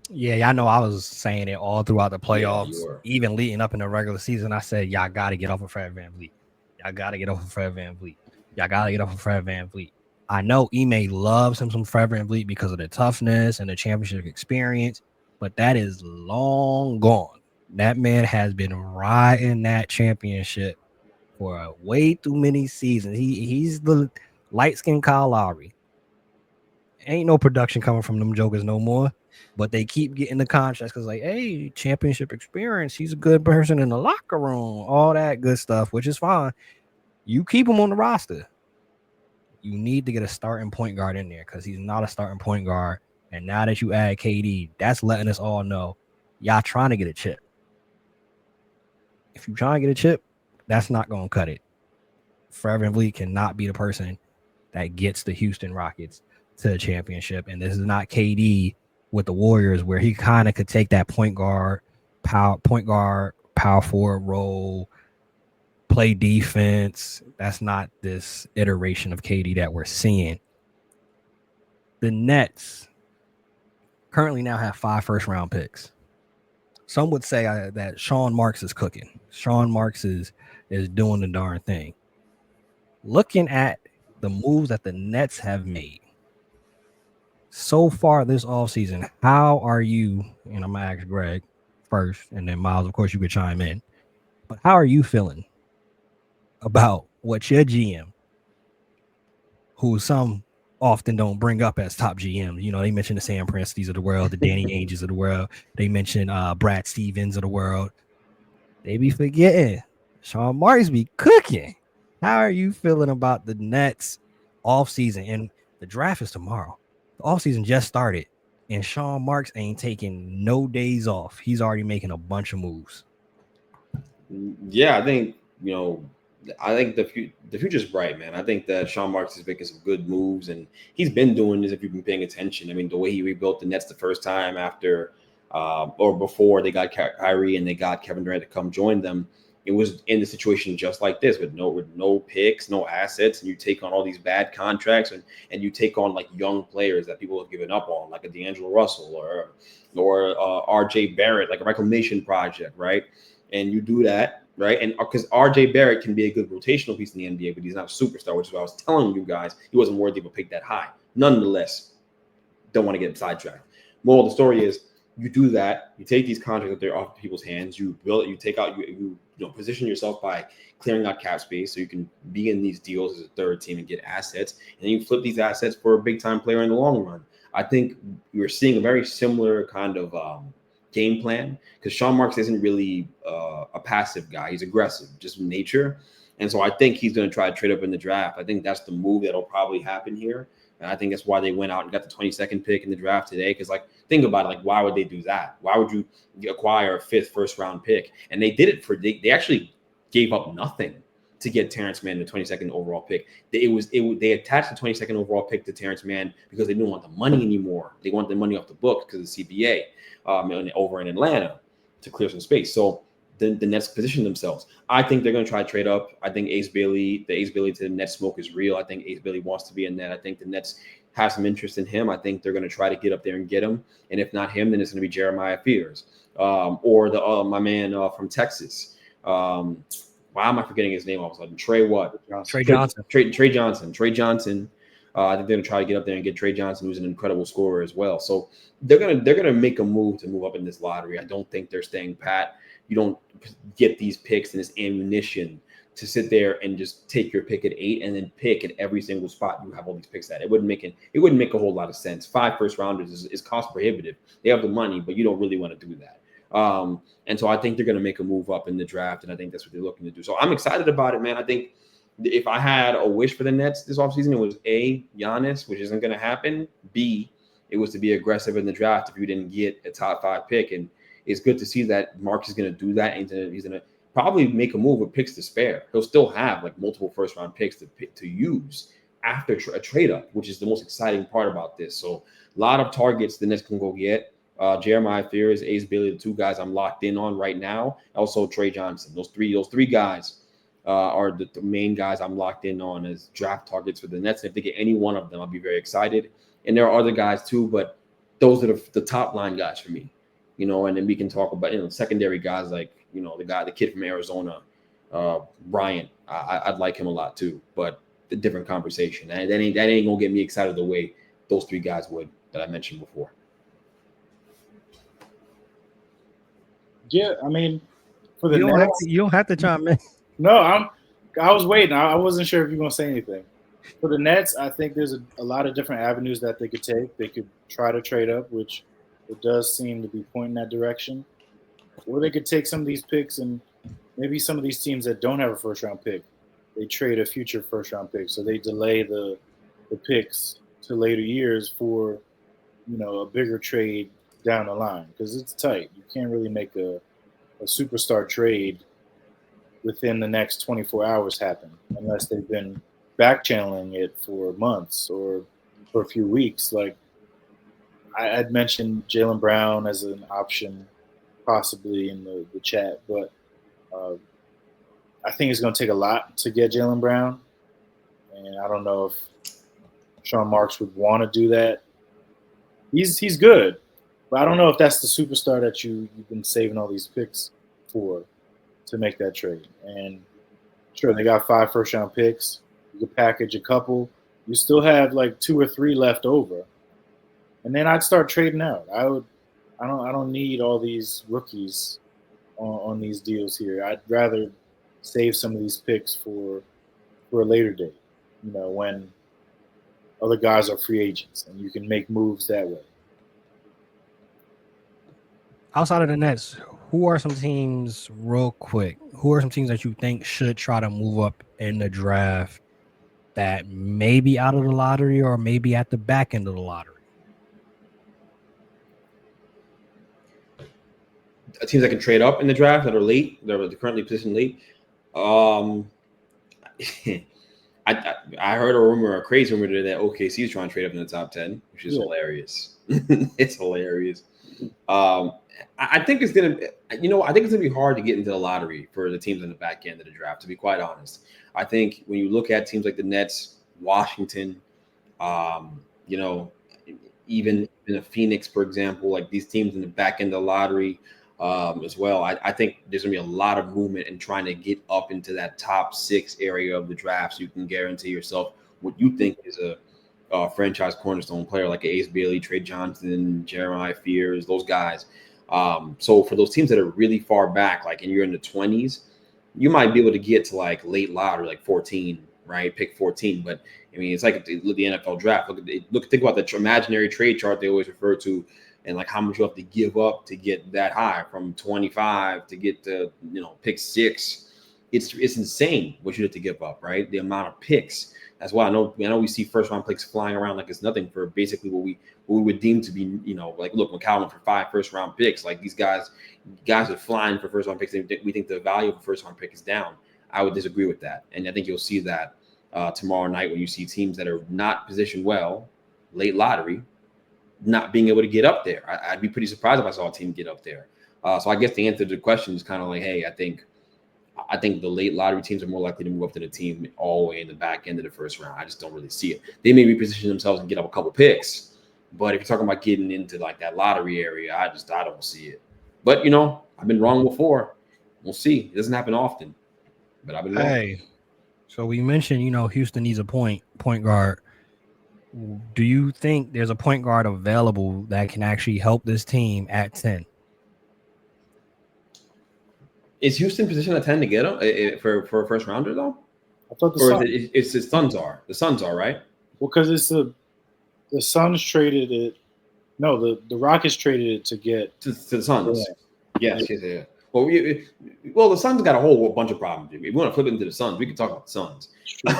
Yeah, I know I was saying it all throughout the playoffs, even leading up in the regular season. I said, y'all got to get off of Fred VanVleet. Y'all got to get off of Fred VanVleet. Y'all got to get off of Fred VanVleet. I know Ime loves him some Fred VanVleet because of the toughness and the championship experience, but that is long gone. That man has been riding that championship for way too many seasons. He's the light-skinned Kyle Lowry. Ain't no production coming from them jokers no more, but they keep getting the contracts because, like, hey, championship experience. He's a good person in the locker room, all that good stuff, which is fine. You keep him on the roster. You need to get a starting point guard in there because he's not a starting point guard. And now that you add KD, that's letting us all know y'all trying to get a chip. If you're trying to get a chip, that's not going to cut it. Fred VanVleet cannot be the person that gets the Houston Rockets to the championship. And this is not KD with the Warriors where he kind of could take that point guard, power forward role, play defense. That's not this iteration of KD that we're seeing. The Nets currently now have 5 first-round picks. Some would say that Sean Marks is cooking. Sean Marks is doing the darn thing. Looking at the moves that the Nets have made so far this offseason, how are you, and I'm going to ask Greg first, and then Miles, of course, you could chime in, but how are you feeling about what your GM, who some often don't bring up as top GM, they mention the Sam Presti's of the world, the Danny Ainges of the world, they mention Brad Stevens of the world, they be forgetting Sean Marks be cooking. How are you feeling about the Nets offseason? And the draft is tomorrow. The offseason just started, and Sean Marks ain't taking no days off. He's already making a bunch of moves. Yeah, I think, the future's bright, man. I think that Sean Marks is making some good moves, and he's been doing this if you've been paying attention. I mean, the way he rebuilt the Nets the first time after or before they got Kyrie and they got Kevin Durant to come join them, it was in the situation just like this with no picks, no assets, and you take on all these bad contracts and you take on like young players that people have given up on, like a D'Angelo Russell or RJ Barrett, like a reclamation project, right? And you do that, right? And because RJ Barrett can be a good rotational piece in the NBA, but he's not a superstar, which is what I was telling you guys. He wasn't worthy of a pick that high. Nonetheless, don't want to get sidetracked. Moral of the story is you do that. You take these contracts that they're off people's hands. You build it. You take out. You position yourself by clearing out cap space so you can be in these deals as a third team and get assets. And then you flip these assets for a big time player in the long run. I think you're seeing a very similar kind of game plan, because Sean Marks isn't really a passive guy. He's aggressive, just nature. And so I think he's going to try to trade up in the draft. I think that's the move that'll probably happen here. And I think that's why they went out and got the 22nd pick in the draft today. Because, like, think about it. Like, why would they do that? Why would you acquire a 5th first-round pick? And they did it they actually gave up nothing to get Terrence Mann, the 22nd overall pick. They attached the 22nd overall pick to Terrence Mann because they didn't want the money anymore. They want the money off the books because of the CBA over in Atlanta to clear some space. So the Nets position themselves. I think they're going to try to trade up. I think the Ace Bailey to the Nets smoke is real. I think Ace Bailey wants to be in net. I think the Nets have some interest in him. I think they're going to try to get up there and get him. And if not him, then it's going to be Jeremiah Fears or my man from Texas. Why am I forgetting his name all of a sudden? Trey Johnson. Trey Johnson. I think they're gonna try to get up there and get Trey Johnson, who's an incredible scorer as well. So they're gonna make a move to move up in this lottery. I don't think they're staying pat. You don't get these picks and this ammunition to sit there and just take your pick at 8 and then pick at every single spot you have all these picks at. It wouldn't make a whole lot of sense. 5 first rounders is cost prohibitive. They have the money, but you don't really want to do that. And so I think they're going to make a move up in the draft, and I think that's what they're looking to do. So I'm excited about it, man. I think if I had a wish for the Nets this offseason, it was A, Giannis, which isn't going to happen. B, it was to be aggressive in the draft if you didn't get a top 5 pick. And it's good to see that Mark is going to do that. And he's going to probably make a move with picks to spare. He'll still have like multiple first-round picks to use after a trade-up, which is the most exciting part about this. So a lot of targets the Nets can go get. Jeremiah Fears, Ace Bailey, the 2 guys I'm locked in on right now. Also Trey Johnson. Those three guys are the main guys I'm locked in on as draft targets for the Nets. And if they get any one of them, I'll be very excited. And there are other guys too, but those are the top line guys for me. And then we can talk about secondary guys like the kid from Arizona, Bryant. I'd like him a lot too, but a different conversation. And that ain't gonna get me excited the way those 3 guys would that I mentioned before. Yeah, I mean, for the Nets, you don't have to chime in. No, I was waiting. I wasn't sure if you're gonna say anything. For the Nets, I think there's a lot of different avenues that they could take. They could try to trade up, which it does seem to be pointing that direction. Or they could take some of these picks and maybe some of these teams that don't have a first-round pick, they trade a future first-round pick. So they delay the picks to later years for, a bigger trade down the line because it's tight. You can't really make a superstar trade within the next 24 hours happen unless they've been back channeling it for months or for a few weeks. Like I'd mentioned Jaylen Brown as an option possibly in the chat, but I think it's going to take a lot to get Jaylen Brown, and I don't know if Sean Marks would want to do that. He's good, but I don't know if that's the superstar that you've been saving all these picks for to make that trade. And sure, they got 5 first-round picks. You could package a couple. You still have like 2 or 3 left over, and then I'd start trading out. I don't need all these rookies on these deals here. I'd rather save some of these picks for a later date, when other guys are free agents and you can make moves that way. Outside of the Nets, who are some teams, real quick, that you think should try to move up in the draft that may be out of the lottery or maybe at the back end of the lottery? Teams that can trade up in the draft that are late, they're currently positioned late. I heard a crazy rumor today that OKC is trying to trade up in the top 10, which is hilarious. It's hilarious. I think it's gonna be hard to get into the lottery for the teams in the back end of the draft, to be quite honest. I think when you look at teams like the Nets, Washington, even in a Phoenix, for example, like these teams in the back end of the lottery as well. I think there's gonna be a lot of movement in trying to get up into that top 6 area of the draft, so you can guarantee yourself what you think is a franchise cornerstone player like Ace Bailey, Trey Johnson, Jeremiah Fears, those guys. So for those teams that are really far back, like and you're in the 20s, you might be able to get to like late lottery, like 14, right? Pick 14. But I mean, it's like the NFL draft. Think about the imaginary trade chart they always refer to. and like how much you have to give up to get that high from 25 to get to pick 6. It's insane what you have to give up, right? The amount of picks. That's why I know we see first round picks flying around like it's nothing for basically what we would deem to be, like look, McCallum went for 5 first round picks. Like these guys are flying for first round picks. We think the value of a first round pick is down. I would disagree with that, and I think you'll see that tomorrow night when you see teams that are not positioned well, late lottery, not being able to get up there. I'd be pretty surprised if I saw a team get up there. So I guess the answer to the question is kind of like, hey, I think the late lottery teams are more likely to move up to the team all the way in the back end of the first round. I just don't really see it. They may reposition themselves and get up a couple picks, but if you're talking about getting into like that lottery area, I don't see it. But I've been wrong before. We'll see. It doesn't happen often, but I've been wrong. Hey, so we mentioned Houston needs a point guard. Do you think there's a point guard available that can actually help this team at 10? Is Houston positioned at 10 to get him for a first rounder though? I thought it's the Suns are. The Suns are, right? Well, because it's the Suns traded it. No, the Rockets traded it to get to the Suns. Yeah. Yes. Well, the Suns got a whole bunch of problems. If we want to flip it into the Suns, we can talk about the Suns.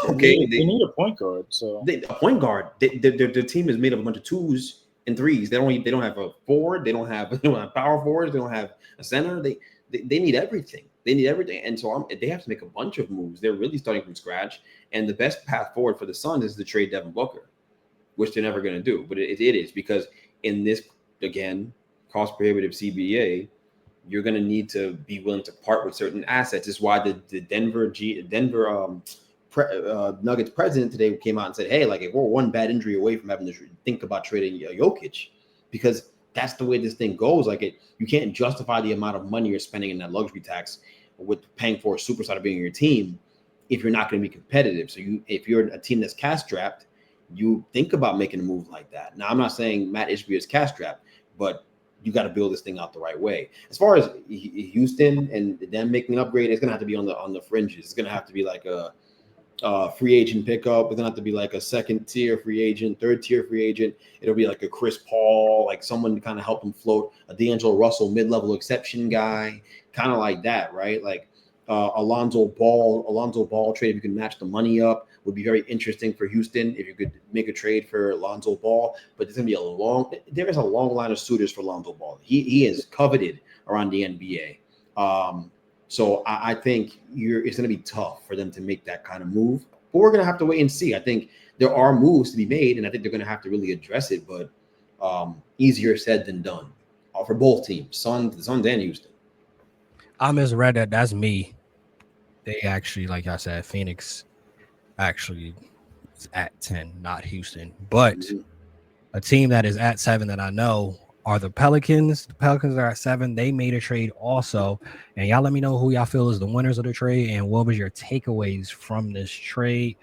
Okay, they need a point guard. So a point guard. Their team is made up of a bunch of 2s and 3s. They don't have a forward. They don't have power forwards. They don't have a center. They need everything. They need everything, and so they have to make a bunch of moves. They're really starting from scratch. And the best path forward for the Suns is to trade Devin Booker, which they're never going to do. But it is because in this again cost prohibitive CBA. You're going to need to be willing to part with certain assets. This is why the Denver Nuggets president today came out and said, hey, like if we're one bad injury away from having to think about trading Jokic, because that's the way this thing goes. Like you can't justify the amount of money you're spending in that luxury tax with paying for a superstar to be on your team if you're not going to be competitive. So if you're a team that's cash strapped, you think about making a move like that. Now, I'm not saying Matt Ishbia is cash strapped, but you got to build this thing out the right way. As far as Houston and them making an upgrade, it's going to have to be on the fringes. It's going to have to be like a free agent pickup. It's going to have to be like a second-tier free agent, third-tier free agent. It'll be like a Chris Paul, like someone to kind of help him float, a D'Angelo Russell mid-level exception guy, kind of like that, right? Like Alonzo Ball trade, if you can match the money up, would be very interesting for Houston if you could make a trade for Alonzo Ball. But there is a long line of suitors for Alonzo Ball. He is coveted around the NBA. So I think it's going to be tough for them to make that kind of move. But we're going to have to wait and see. I think there are moves to be made, and I think they're going to have to really address it. But easier said than done for both teams, Suns and Houston. I misread that. That's me. They actually, like I said, Phoenix actually is at 10, not Houston. But a team that is at 7 that I know are the Pelicans. The Pelicans are at 7. They made a trade also. And y'all let me know who y'all feel is the winners of the trade and what was your takeaways from this trade.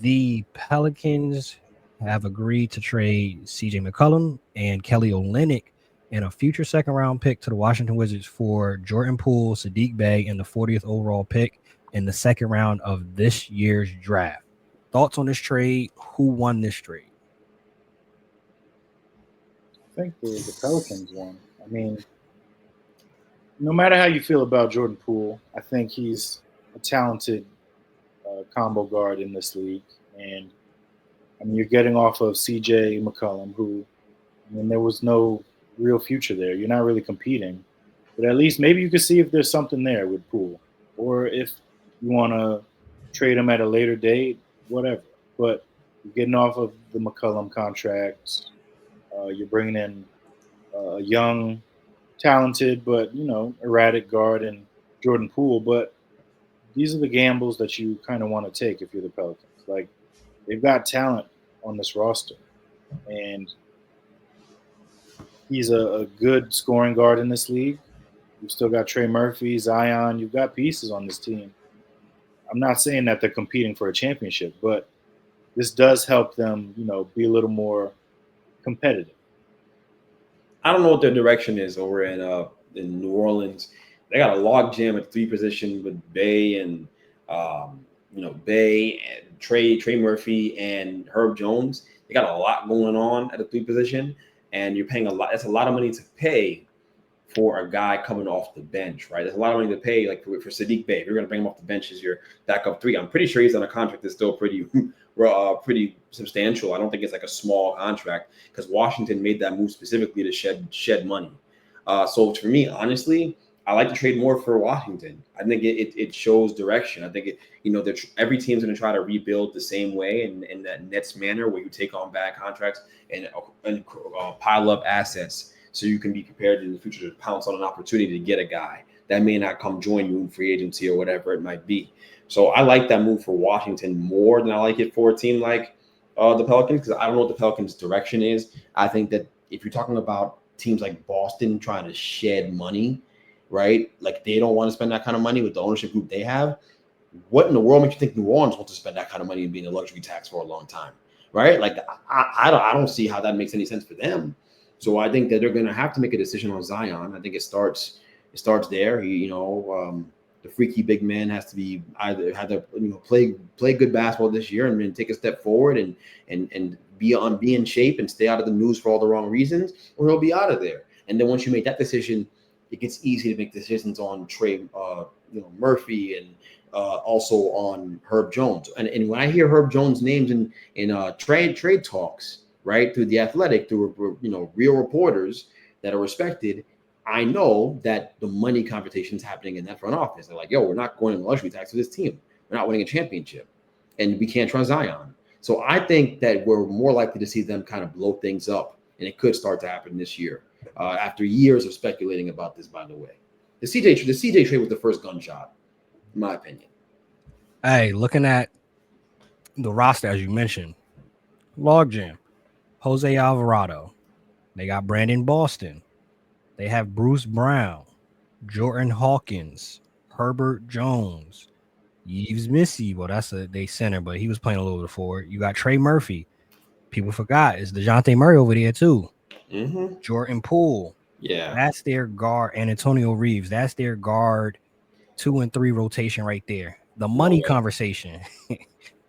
The Pelicans have agreed to trade CJ McCollum and Kelly Olynyk and a future second-round pick to the Washington Wizards for Jordan Poole, Sadiq Bey, and the 40th overall pick in the second round of this year's draft. Thoughts on this trade? Who won this trade? I think the Pelicans won. I mean, no matter how you feel about Jordan Poole, I think he's a talented combo guard in this league. And I mean, you're getting off of CJ McCollum, who, I mean, there was no real future there. You're not really competing. But at least maybe you can see if there's something there with Poole. Or if you want to trade him at a later date, whatever. But you're getting off of the McCollum contracts. You're bringing in a young, talented, but, erratic guard in Jordan Poole. But these are the gambles that you kind of want to take if you're the Pelicans. Like, they've got talent on this roster. And he's a good scoring guard in this league. You've still got Trey Murphy, Zion. You've got pieces on this team. I'm not saying that they're competing for a championship, but this does help them, be a little more competitive. I don't know what their direction is over in New Orleans. They got a log jam at 3 position with Bey and Bey and Trey Murphy and Herb Jones. They got a lot going on at the 3 position. and you're paying a lot. That's a lot of money to pay for a guy coming off the bench, right? There's a lot of money to pay, like for Sadiq Bey. If you're going to bring him off the bench as your backup 3, I'm pretty sure he's on a contract that's still pretty substantial. I don't think it's like a small contract because Washington made that move specifically to shed money. So for me, honestly, I like to trade more for Washington. I think it shows direction. I think every team's going to try to rebuild the same way in that Nets manner where you take on bad contracts and pile up assets so you can be prepared in the future to pounce on an opportunity to get a guy that may not come join you in free agency or whatever it might be. So I like that move for Washington more than I like it for a team like the Pelicans because I don't know what the Pelicans' direction is. I think that if you're talking about teams like Boston trying to shed money, right? Like they don't want to spend that kind of money with the ownership group they have. What in the world makes you think New Orleans wants to spend that kind of money and be in a luxury tax for a long time, right? Like I don't see how that makes any sense for them. So I think that they're going to have to make a decision on Zion. I think it starts there. The freaky big man has to be either play good basketball this year and then take a step forward and be in shape and stay out of the news for all the wrong reasons, or he'll be out of there. And then once you make that decision, it gets easy to make decisions on Trey Murphy and also on Herb Jones. And when I hear Herb Jones' names in trade talks, right, through The Athletic, through real reporters that are respected, I know that the money conversation is happening in that front office. They're like, yo, we're not going in the luxury tax for this team. We're not winning a championship. And we can't trust Zion. So I think that we're more likely to see them kind of blow things up. And it could start to happen this year. After years of speculating about this, by the way. The CJ trade was the first gunshot, in my opinion. Hey, looking at the roster, as you mentioned, logjam, Jose Alvarado. They got Brandon Boston. They have Bruce Brown, Jordan Hawkins, Herbert Jones, Yves Missy. Well, they center, but he was playing a little bit forward. You got Trey Murphy. People forgot it's DeJounte Murray over there too. Mm-hmm. Jordan Poole. Yeah. That's their guard. And Antonio Reeves. That's their guard 2 and 3 rotation right there. The money conversation.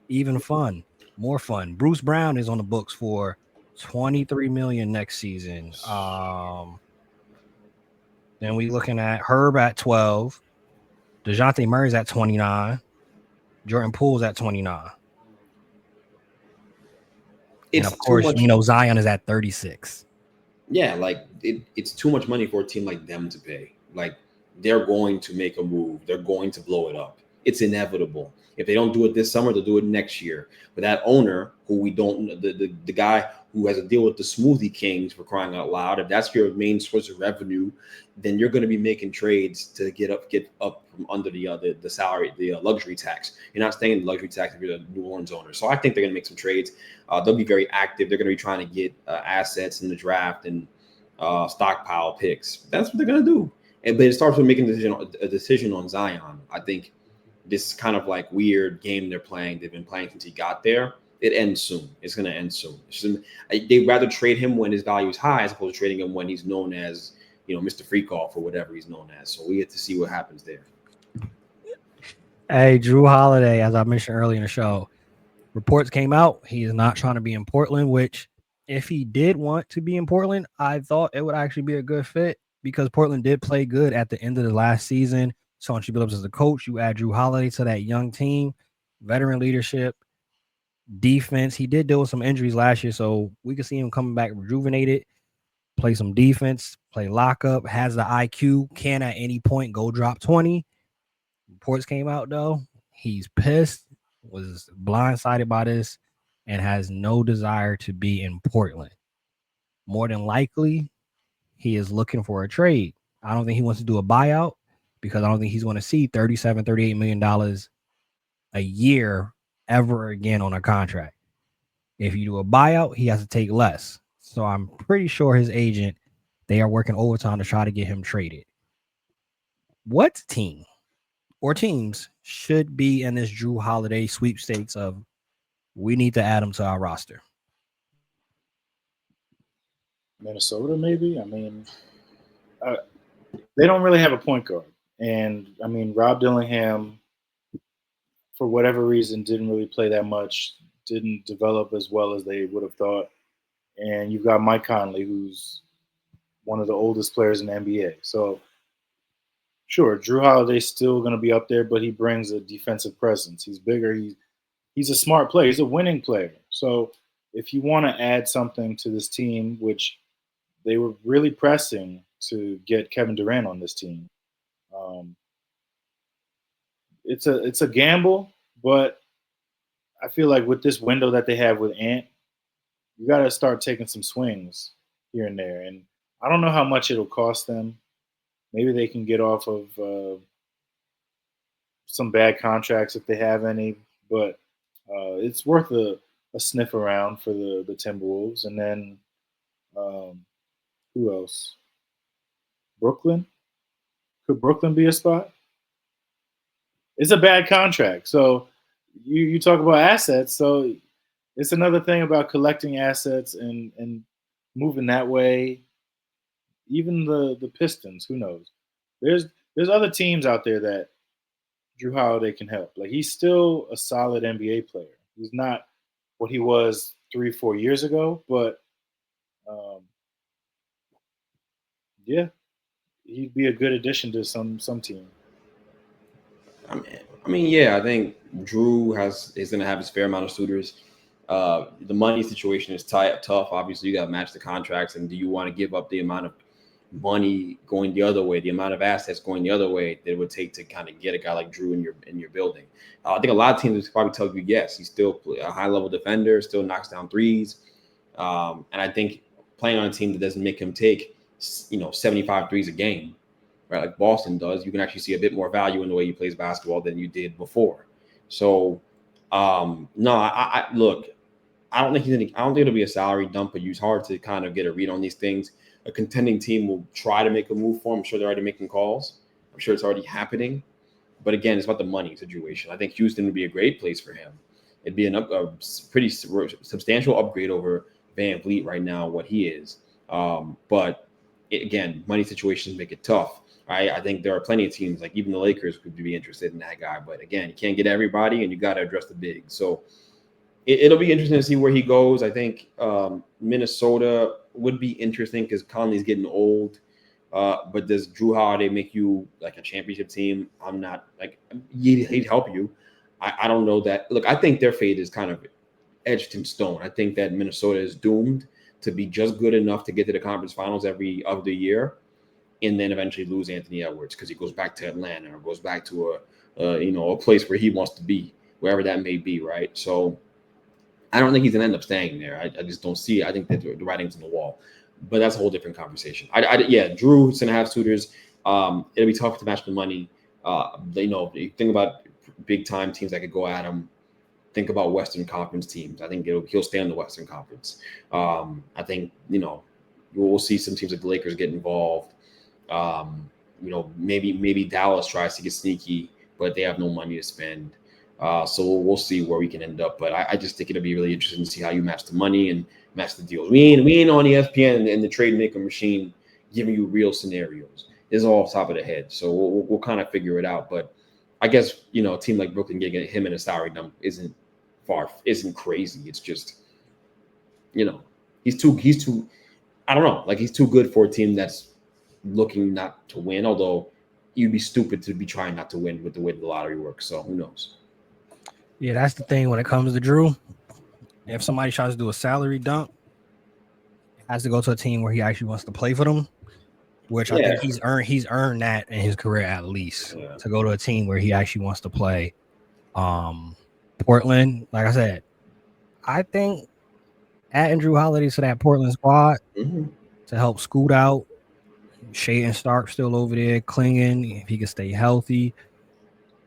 Even fun. More fun. Bruce Brown is on the books for $23 million next season. Then we looking at Herb at 12. DeJounte Murray's at 29. Jordan Poole's at 29. And of course, Zion is at 36. Yeah, like it's too much money for a team like them to pay. Like they're going to make a move. They're going to blow it up. It's inevitable. If they don't do it this summer, they'll do it next year. But that owner, who we don't, the guy who has to deal with the Smoothie Kings, for crying out loud, if that's your main source of revenue, then you're going to be making trades to get up from under the salary, the luxury tax. You're not staying in the luxury tax if you're the New Orleans owner. So I think they're going to make some trades. They'll be very active. They're going to be trying to get assets in the draft and stockpile picks. That's what they're going to do. But it starts with making a decision on Zion. I think this kind of like weird game they've been playing since he got there, it ends soon. It's going to end soon. They'd rather trade him when his value is high as opposed to trading him when he's known as, Mr. Freakoff or whatever he's known as. So we get to see what happens there. Hey, Drew Holiday, as I mentioned earlier in the show, reports came out. He is not trying to be in Portland, which if he did want to be in Portland, I thought it would actually be a good fit because Portland did play good at the end of the last season. So once you build up as a coach, you add Drew Holiday to that young team, veteran leadership, defense. He did deal with some injuries last year, so we could see him coming back rejuvenated, play some defense, play lockup, has the IQ, can at any point go drop 20. Reports came out, though. He's pissed, was blindsided by this, and has no desire to be in Portland. More than likely, he is looking for a trade. I don't think he wants to do a buyout because I don't think he's going to see $37, $38 million a year ever again on a contract. If you do a buyout, he has to take less. So I'm pretty sure his agent, they are working overtime to try to get him traded. What team or teams should be in this Drew Holiday sweepstakes of we need to add him to our roster? Minnesota, maybe? I mean, they don't really have a point guard. And, I mean, Rob Dillingham, for whatever reason, didn't really play that much, didn't develop as well as they would have thought. and you've got Mike Conley, who's one of the oldest players in the NBA. So, sure, Drew Holiday's still going to be up there, but he brings a defensive presence. He's bigger. He's a smart player. He's a winning player. So, if you want to add something to this team, which they were really pressing to get Kevin Durant on this team, um, it's a gamble, but I feel like with this window that they have with Ant, you got to start taking some swings here and there. And I don't know how much it'll cost them. Maybe they can get off of some bad contracts if they have any, but it's worth a sniff around for the Timberwolves. And then who else? Brooklyn? Could Brooklyn be a spot? It's a bad contract. So you talk about assets. So it's another thing about collecting assets and moving that way. Even the Pistons, who knows? There's other teams out there that Drew Holiday can help. Like, he's still a solid NBA player. He's not what he was 3-4 years ago, but yeah, he'd be a good addition to some team. I mean, yeah, I think Drew is going to have his fair amount of suitors. The money situation is tough. Obviously, you got to match the contracts, and do you want to give up the amount of money going the other way, the amount of assets going the other way that it would take to kind of get a guy like Drew in your building? I think a lot of teams would probably tell you yes, he's still a high level defender, still knocks down threes, and I think playing on a team that doesn't make him take 75 threes a game, right, like Boston does, you can actually see a bit more value in the way he plays basketball than you did before. So no, I look, I don't think it'll be a salary dump, but it's hard to kind of get a read on these things. A contending team will try to make a move for him. I'm sure they're already making calls. I'm sure it's already happening. But again, it's about the money situation. I think Houston would be a great place for him. It'd be a pretty substantial upgrade over Van Vliet right now, what he is. But again, money situations make it tough. Right? I think there are plenty of teams, like even the Lakers, could be interested in that guy. But again, you can't get everybody, and you got to address the big. So it'll be interesting to see where he goes. I think Minnesota would be interesting because Conley's getting old. But does Drew Holiday make you like a championship team? I'm not like he'd help you. I don't know that. Look, I think their fate is kind of etched in stone. I think that Minnesota is doomed to be just good enough to get to the conference finals every other year, and then eventually lose Anthony Edwards because he goes back to Atlanta or goes back to a place where he wants to be, wherever that may be, right? So I don't think he's gonna end up staying there. I just don't see it. I think that the writing's on the wall, but that's a whole different conversation. Yeah, Drew's gonna have suitors. It'll be tough to match the money. You think about big time teams that could go at him. Think about Western Conference teams. I think he'll stay in the Western Conference. I think we'll see some teams like the Lakers get involved. Maybe Dallas tries to get sneaky, but they have no money to spend. So we'll see where we can end up. But I just think it'll be really interesting to see how you match the money and match the deals. We ain't on ESPN and the trade maker machine giving you real scenarios. This is all off the top of the head. So we'll kind of figure it out. But I guess, a team like Brooklyn getting him in a salary dump isn't crazy. It's just, he's too, I don't know, like he's too good for a team that's looking not to win, although you'd be stupid to be trying not to win with the way the lottery works. So who knows? Yeah, that's the thing when it comes to Drew. If somebody tries to do a salary dump, it has to go to a team where he actually wants to play for them, which I think he's earned that in his career at least, to go to a team where he actually wants to play. Portland, like I said, I think adding Drew Holiday to that Portland squad to help scoot out Shai and Stark still over there clinging if he can stay healthy.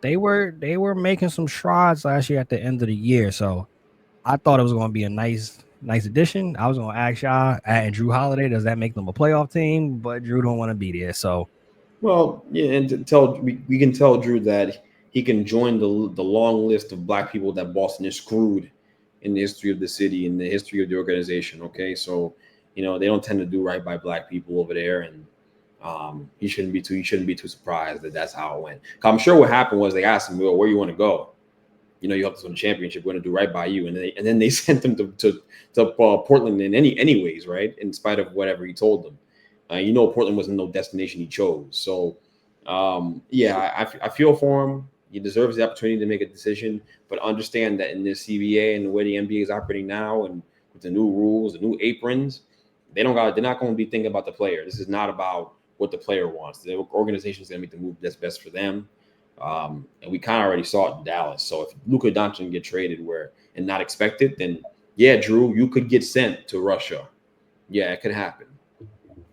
They were making some strides last year at the end of the year, so I thought it was going to be a nice addition. I was going to ask y'all, adding Drew Holiday, does that make them a playoff team? But Drew don't want to be there, so. Well, yeah, and we can tell Drew that he can join the long list of black people that Boston is screwed in the history of the city, in the history of the organization. Okay, so they don't tend to do right by black people over there, and he shouldn't be too surprised that that's how it went. I'm sure what happened was they asked him, "Well, where you want to go?" You know, you have to win a championship. We're going to do right by you. And then they sent him to Portland in anyways, right? In spite of whatever he told them. You know, Portland wasn't no destination he chose. So, I feel for him. He deserves the opportunity to make a decision, but understand that in this CBA and the way the NBA is operating now, and with the new rules, the new aprons, they're not going to be thinking about the player. This is not about what the player wants. The organization is going to make the move that's best for them. And we kind of already saw it in Dallas. So if Luka Doncic can get traded and not expected, then yeah, Drew, you could get sent to Russia. Yeah, it could happen.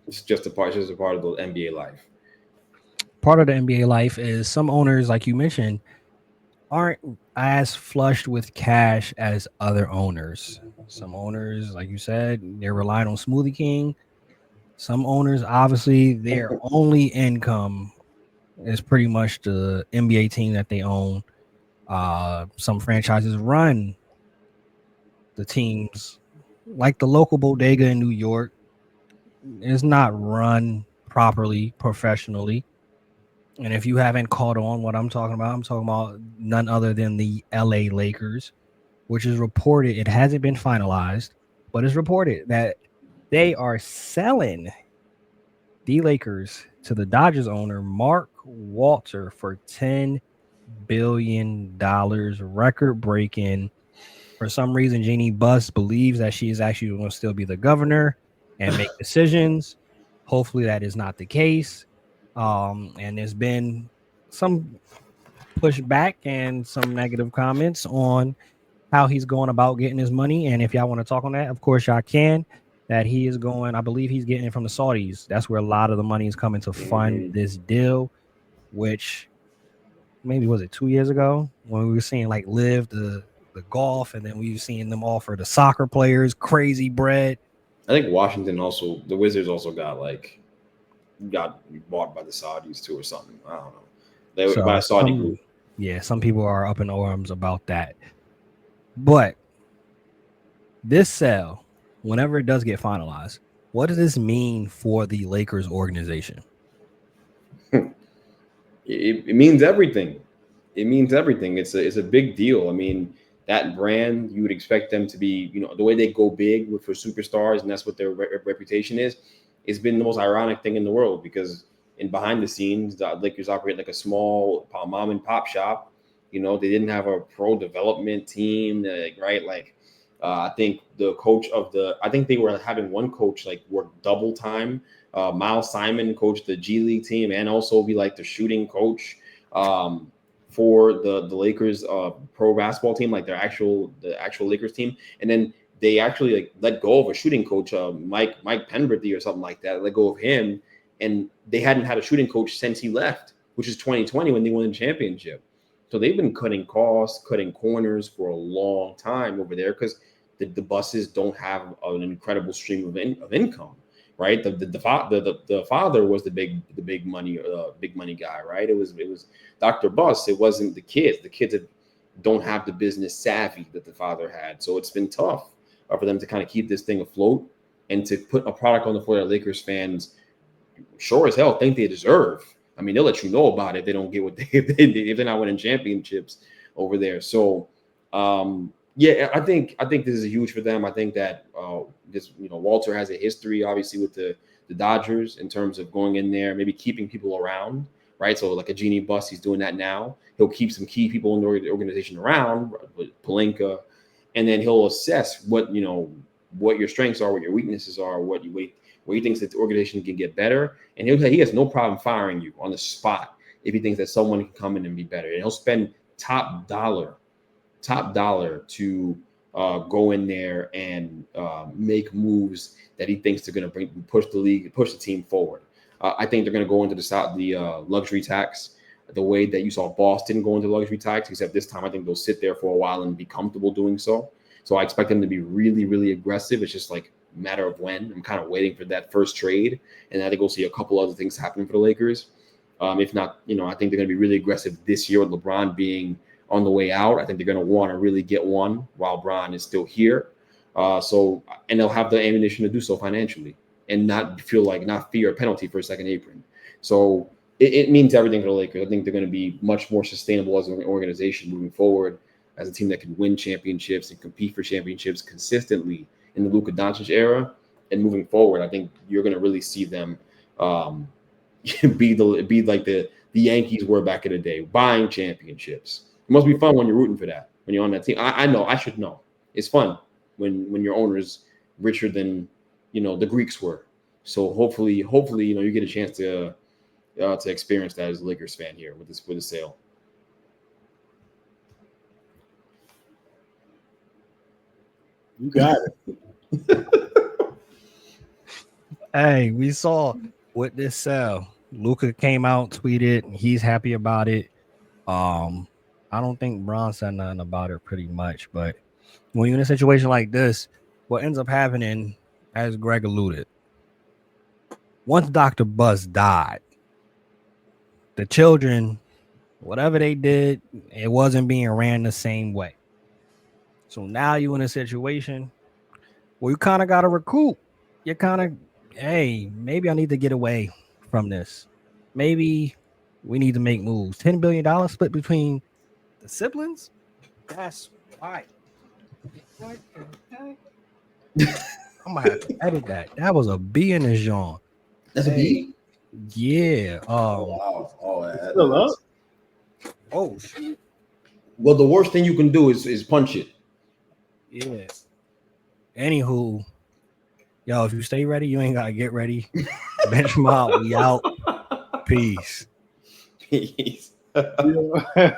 It's just a part of the NBA life. Part of the NBA life is some owners, like you mentioned, aren't as flushed with cash as other owners. Some owners, like you said, they're relying on Smoothie King. Some owners, obviously, their only income is pretty much the NBA team that they own. Some franchises run the teams like the local bodega in New York is not run properly, professionally. And if you haven't caught on what I'm talking about none other than the LA Lakers, which is reported. It hasn't been finalized, but it's reported that they are selling the Lakers to the Dodgers owner, Mark Walter, for $10 billion, record breaking. For some reason, Jeannie Buss believes that she is actually going to still be the governor and make decisions. Hopefully that is not the case. And there's been some pushback and some negative comments on how he's going about getting his money. And if y'all want to talk on that, of course y'all can. That he is going, I believe he's getting it from the Saudis. That's where a lot of the money is coming to fund this deal, which maybe was it 2 years ago when we were seeing like Live the golf, and then we were seeing them offer the soccer players crazy bread. I think Washington also, the Wizards also got bought by the Saudis too or something. I don't know. They were by a Saudi group. Yeah, some people are up in arms about that. But this sale, whenever it does get finalized, what does this mean for the Lakers organization? It means everything. It means everything. It's a big deal. I mean, that brand, you would expect them to be, you know, the way they go big for superstars, and that's what their reputation is. It's been the most ironic thing in the world because in behind the scenes, the Lakers operate like a small mom and pop shop. You know, they didn't have a pro development team, right? Like, I think the coach I think they were having one coach like work double time. Miles Simon coached the G League team and also be like the shooting coach for the Lakers pro basketball team, like the actual Lakers team. And then they actually like let go of a shooting coach, Mike Penberthy or something like that. Let go of him, and they hadn't had a shooting coach since he left, which is 2020 when they won the championship. So they've been cutting costs, cutting corners for a long time over there because the Busses don't have an incredible stream of income, right? The father was the big money guy, right? It was Dr. Buss. It wasn't the kids. The kids don't have the business savvy that the father had. So it's been tough for them to kind of keep this thing afloat and to put a product on the floor that Lakers fans sure as hell think they deserve. I mean, they'll let you know about it if they don't get what if they're not winning championships over there. So, I think this is huge for them. I think that Walter has a history, obviously, with the Dodgers in terms of going in there, maybe keeping people around, right? So like a Jeannie Buss, he's doing that now. He'll keep some key people in the organization around, with Pelinka, and then he'll assess what your strengths are, what your weaknesses are, where he thinks that the organization can get better, and he has no problem firing you on the spot if he thinks that someone can come in and be better. And he'll spend top dollar to go in there and make moves that he thinks they're going to push the team forward. I think they're going to go into the luxury tax the way that you saw Boston go into luxury tax, except this time I think they'll sit there for a while and be comfortable doing so. So I expect them to be really, really aggressive. It's just like a matter of when. I'm kind of waiting for that first trade, and I think we'll see a couple other things happening for the Lakers. If not, I think they're going to be really aggressive this year with LeBron being on the way out. I think they're going to want to really get one while Bron is still here. And they'll have the ammunition to do so financially and not fear a penalty for a second apron. So it means everything for the Lakers. I think they're going to be much more sustainable as an organization moving forward. as a team that can win championships and compete for championships consistently in the Luka Doncic era. And moving forward, I think you're going to really see them be like the Yankees were back in the day, buying championships. It must be fun when you're rooting for that, when you're on that team. I know, I should know. It's fun when your owner's richer than, the Greeks were. So hopefully, you get a chance to experience that as a Lakers fan here with the sale. You got it. Hey, we saw with this sale, Luka came out, tweeted, he's happy about it. I don't think Bron said nothing about it pretty much, but when you're in a situation like this, what ends up happening, as Greg alluded, once Dr. Buzz died, the children, whatever they did, it wasn't being ran the same way. So now you're in a situation where you kind of got to recoup. You're kind of, hey, maybe I need to get away from this. Maybe we need to make moves. $10 billion split between the siblings? That's right. What the heck? I'm going to have to edit that. That was a B in the genre. That's a B? Yeah. Wow. Still up? Oh, shit. Well, the worst thing you can do is punch it. Yeah. Anywho, yo, if you stay ready, you ain't got to get ready. Bench Mob, we out. Peace. Peace. Yeah.